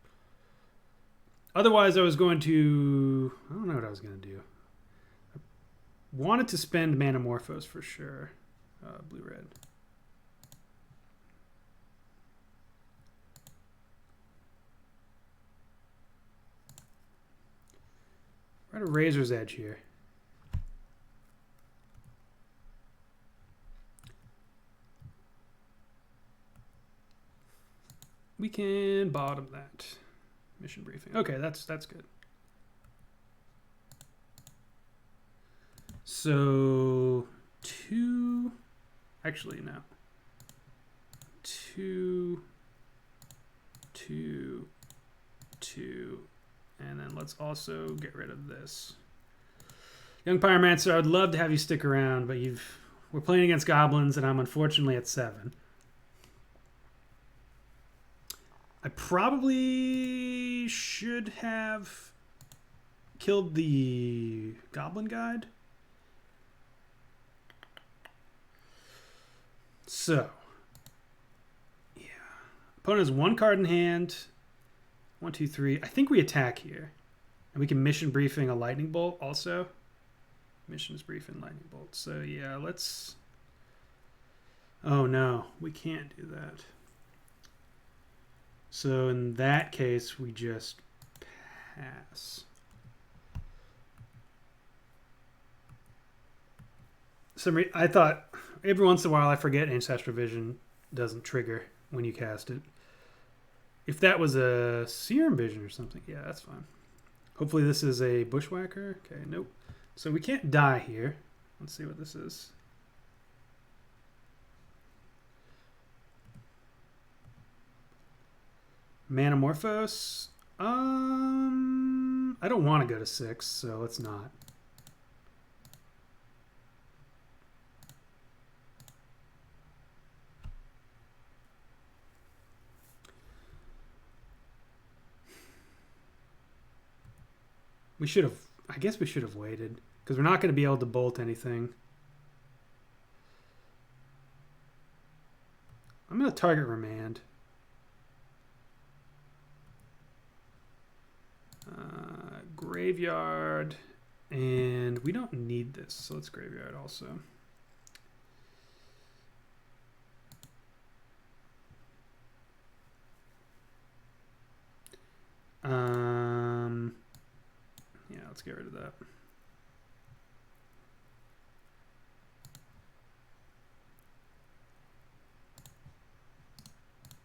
Otherwise, I was going to... I don't know what I was going to do. I wanted to spend Manamorphose for sure. Blue-red. We're at a razor's edge here. We can bottom that. Mission briefing. Okay, that's good. So 2, actually no. 2, 2, 2, and then let's also get rid of this. Young Pyromancer, I'd love to have you stick around, but we're playing against Goblins, and I'm unfortunately at 7. I probably should have killed the Goblin Guide. So, yeah. Opponent has 1 card in hand. 1, 2, 3. I think we attack here. And we can mission briefing a lightning bolt also. Missions briefing lightning bolt. So, yeah, let's... Oh, no. We can't do that. So in that case, we just pass. I thought every once in a while I forget Ancestral Vision doesn't trigger when you cast it. If that was a Serum Vision or something, yeah, that's fine. Hopefully this is a Bushwhacker. Okay, nope. So we can't die here. Let's see what this is. Manamorphose. I don't want to go to 6, so let's not. We should have, I guess we should have waited, because we're not going to be able to bolt anything. I'm going to target Remand. Graveyard, and we don't need this, so let's Graveyard also. Yeah, let's get rid of that.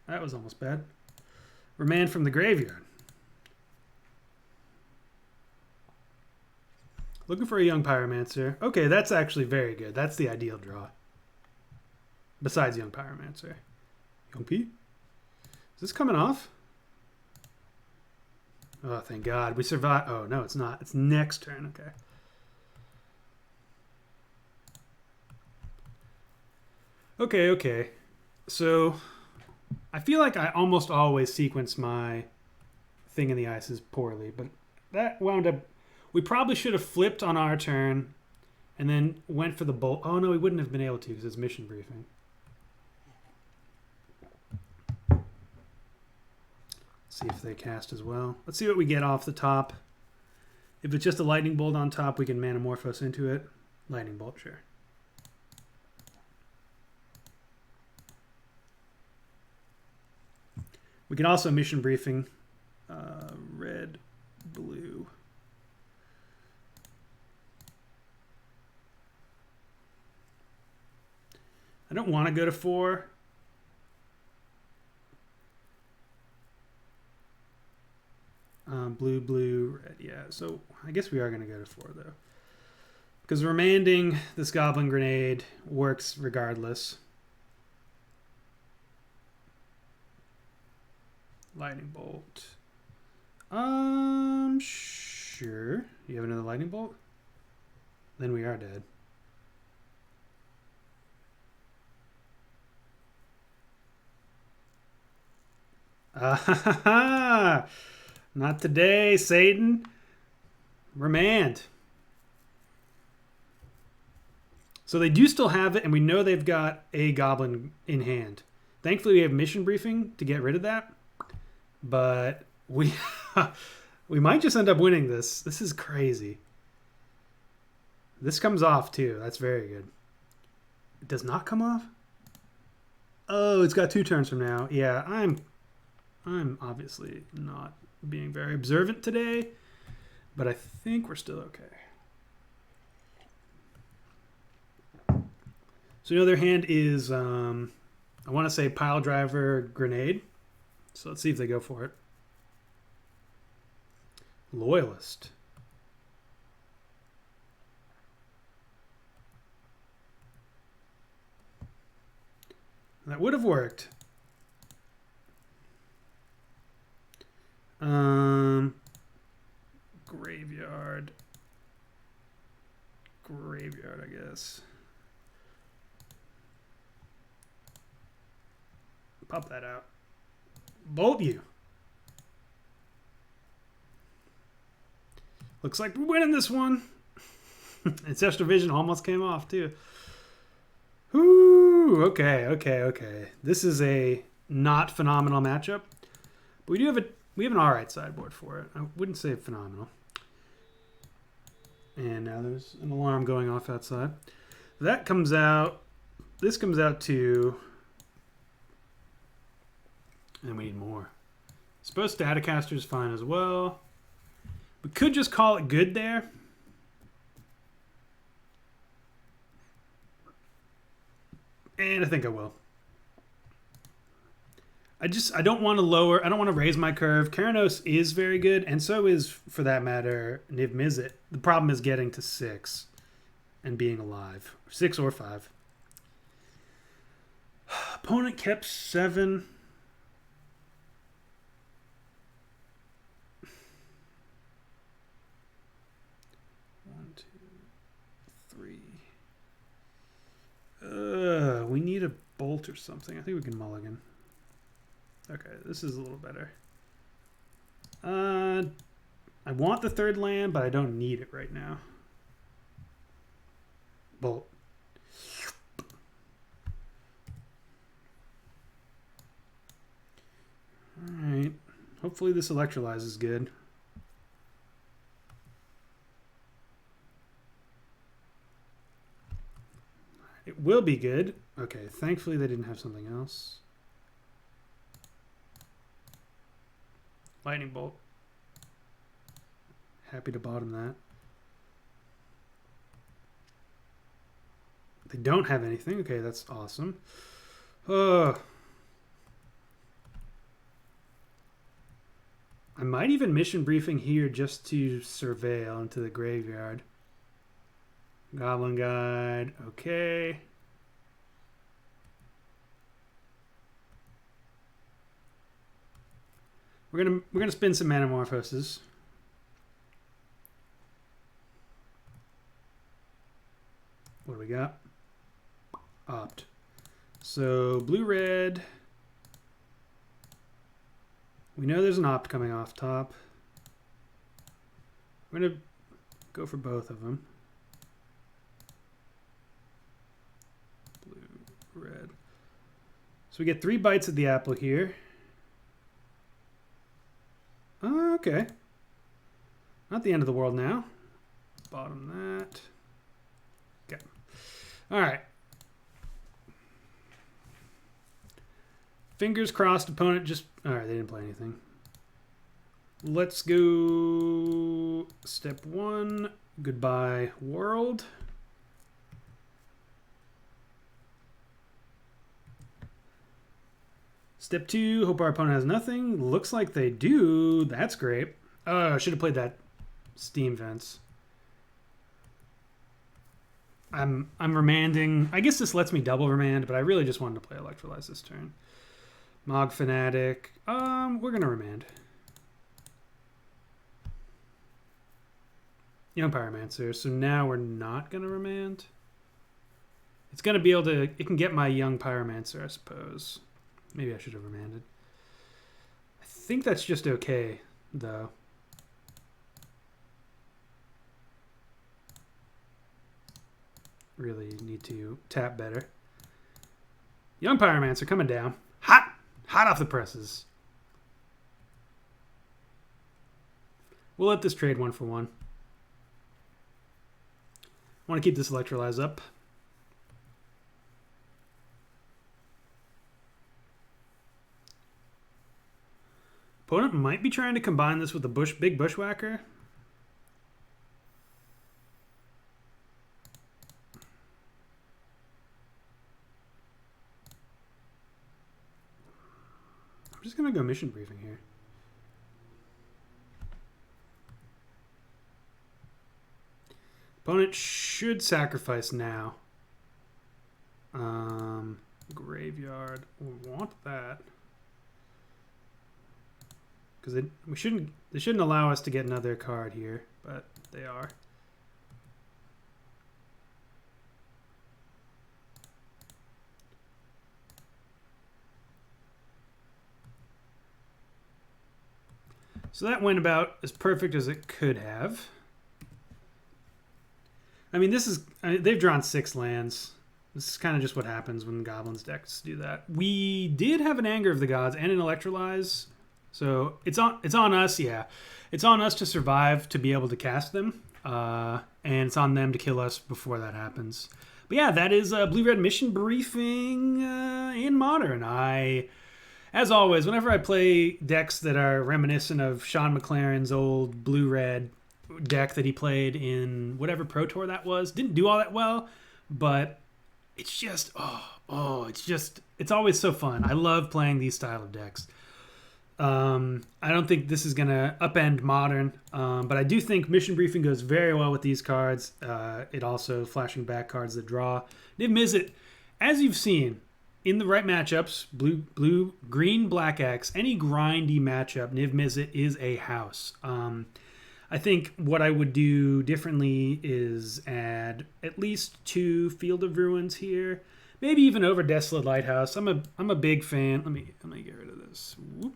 That was almost bad. Remand from the graveyard. Looking for a young Pyromancer. Okay, that's actually very good. That's the ideal draw. Besides young Pyromancer. Young P? Is this coming off? Oh, thank God. We survived. Oh, no, it's not. It's next turn. Okay. Okay, okay. So, I feel like I almost always sequence my Thing in the Ices poorly, but that wound up... We probably should have flipped on our turn and then went for the bolt. Oh, no, we wouldn't have been able to because it's mission briefing. Let's see if they cast as well. Let's see what we get off the top. If it's just a lightning bolt on top, we can Manamorphose into it. Lightning bolt, sure. We can also mission briefing red, blue. I don't want to go to 4. Blue, blue, red. Yeah, so I guess we are going to go to 4, though. Because remanding this Goblin Grenade works regardless. Lightning Bolt. Sure. You have another Lightning Bolt? Then we are dead. Not today, Satan. Remand. So they do still have it, and we know they've got a Goblin in hand. Thankfully, we have mission briefing to get rid of that. But we we might just end up winning this. This is crazy. This comes off, too. That's very good. It does not come off? Oh, it's got 2 turns from now. Yeah, I'm obviously not being very observant today, but I think we're still okay. So the other hand is, I want to say Pile Driver Grenade. So let's see if they go for it. Loyalist. That would have worked. Graveyard. Graveyard, I guess. Pop that out. Bolt you. Looks like we're winning this one. Ancestral Vision almost came off too. Whoo! Okay. This is a not phenomenal matchup, but we have an alright sideboard for it. I wouldn't say phenomenal. And now there's an alarm going off outside. That comes out. This comes out too. And we need more. Suppose Staticaster is fine as well. We could just call it good there. And I think I will. I don't want to raise my curve. Keranos is very good, and so is, for that matter, Niv-Mizzet. The problem is getting to 6 and being alive. 6 or 5. Opponent kept 7. We need a bolt or something. I think we can mulligan. Okay, this is a little better. I want the 3rd land, but I don't need it right now. Bolt. Alright. Hopefully this electrolyze is good. It will be good. Okay, thankfully they didn't have something else. Lightning Bolt. Happy to bottom that. They don't have anything. Okay, that's awesome. I might even mission briefing here just to surveil into the graveyard. Goblin Guide, okay. We're gonna spin some Manamorphoses. What do we got? Opt. So blue red. We know there's an opt coming off top. We're gonna go for both of them. Red. So we get 3 bites at the apple here. Okay. Not the end of the world now. Bottom that. Okay. All right. Fingers crossed opponent just... All right, they didn't play anything. Let's go step 1. Goodbye, world. Step 2, hope our opponent has nothing. Looks like they do. That's great. Oh, I should have played that Steam Vents. I'm remanding. I guess this lets me double remand, but I really just wanted to play Electrolyze this turn. Mog Fanatic. We're gonna remand. Young Pyromancer. So now we're not gonna remand. It's gonna be able to. It can get my Young Pyromancer, I suppose. Maybe I should have remanded. I think that's just okay, though. Really need to tap better. Young Pyromancer coming down. Hot! Hot off the presses. We'll let this trade 1 for 1. Want to keep this Electrolyze up. Opponent might be trying to combine this with the big Bushwhacker. I'm just going to go mission briefing here. Opponent should sacrifice now. Graveyard. We want that. because they shouldn't allow us to get another card here, but they are. So that went about as perfect as it could have. I mean, they've drawn 6 lands. This is kind of just what happens when Goblins decks do that. We did have an Anger of the Gods and an Electrolyze. So it's on us, yeah. It's on us to survive to be able to cast them. And it's on them to kill us before that happens. But yeah, that is a Blue-Red Mission Briefing in Modern. As always, whenever I play decks that are reminiscent of Sean McLaren's old Blue-Red deck that he played in whatever Pro Tour that was, didn't do all that well, but it's just, it's always so fun. I love playing these style of decks. I don't think this is going to upend Modern, but I do think Mission Briefing goes very well with these cards. It also flashing back cards that draw. Niv-Mizzet, as you've seen, in the right matchups, blue, green, black X, any grindy matchup, Niv-Mizzet is a house. I think what I would do differently is add at least 2 Field of Ruins here, maybe even over Desolate Lighthouse. I'm a big fan. Let me get rid of this. Whoop.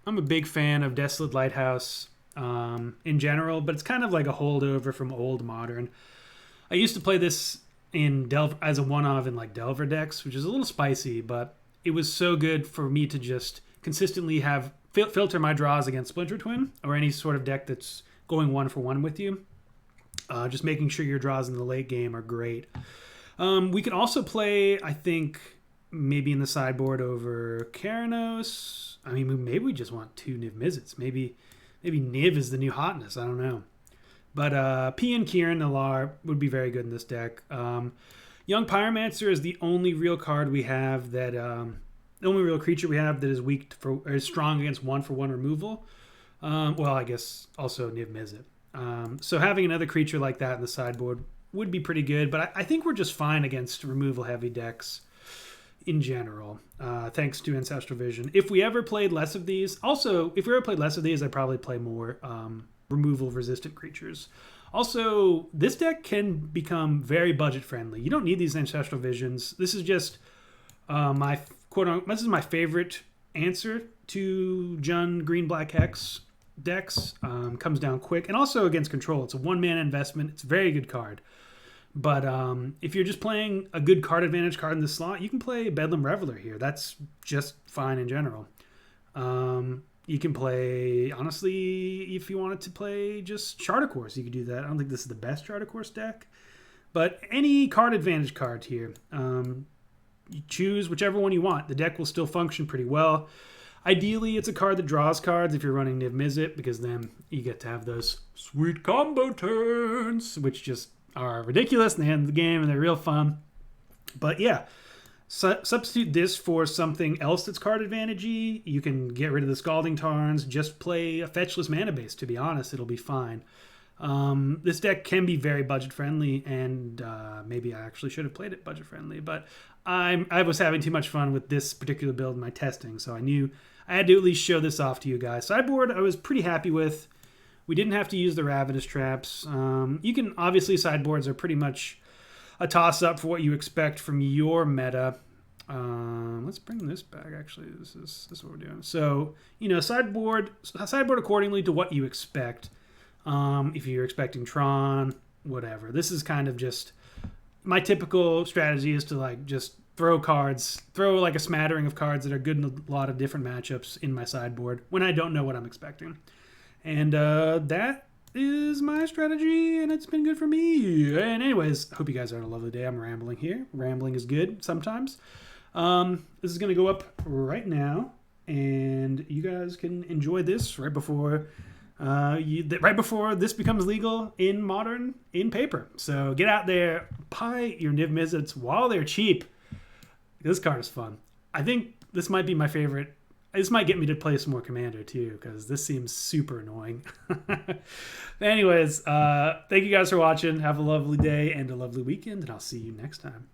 I'm a big fan of Desolate Lighthouse in general, but it's kind of like a holdover from old Modern. I used to play this in as a one-of in like Delver decks, which is a little spicy, but it was so good for me to just consistently have filter my draws against Splinter Twin or any sort of deck that's going 1-for-1 with you. Just making sure your draws in the late game are great. We can also play, I think, maybe in the sideboard over Keranos. I mean, maybe we just want 2 Niv-Mizzets. Maybe Niv is the new hotness. I don't know. But P and Kieran Nalar would be very good in this deck. Young Pyromancer is the only real card we have that... the only real creature we have that is weak or is strong against 1-for-1 removal. Well, I guess also Niv-Mizzet. So having another creature like that in the sideboard would be pretty good, but I think we're just fine against removal-heavy decks in general, thanks to Ancestral Vision. If we ever played less of these, I'd probably play more removal-resistant creatures. Also, this deck can become very budget-friendly. You don't need these Ancestral Visions. This is just my quote-unquote, this is my favorite answer to Jund Green Black Hex decks. Comes down quick, and also against control. It's a 1-mana investment. It's a very good card. But if you're just playing a good card advantage card in the slot, you can play Bedlam Reveler here. That's just fine in general. You can play, honestly, if you wanted to play just Charter Course, you could do that. I don't think this is the best Charter Course deck, but any card advantage card here. You choose whichever one you want. The deck will still function pretty well. Ideally, it's a card that draws cards if you're running Niv-Mizzet, because then you get to have those sweet combo turns, which just are ridiculous in the end of the game, and they're real fun. But yeah, substitute this for something else that's card advantage-y. You can get rid of the Scalding Tarns. Just play a fetchless mana base, to be honest. It'll be fine. This deck can be very budget-friendly, and maybe I actually should have played it budget-friendly, but I was having too much fun with this particular build in my testing, so I knew I had to at least show this off to you guys. Sideboard, I was pretty happy with. We didn't have to use the Ravenous Traps. You can, obviously, sideboards are pretty much a toss-up for what you expect from your meta. Let's bring this back, actually. This is what we're doing. So, sideboard accordingly to what you expect. If you're expecting Tron, whatever. This is kind of just... My typical strategy is to just throw like a smattering of cards that are good in a lot of different matchups in my sideboard when I don't know what I'm expecting. And that is my strategy, and it's been good for me. And anyways, hope you guys are having a lovely day. I'm rambling here. Rambling is good sometimes. This is going to go up right now, and you guys can enjoy this right before this becomes legal in Modern in paper. So get out there, buy your Niv-Mizzets while they're cheap. This card is fun. I think this might be my favorite. This might get me to play some more Commander too, because this seems super annoying. Anyways, thank you guys for watching. Have a lovely day and a lovely weekend, and I'll see you next time.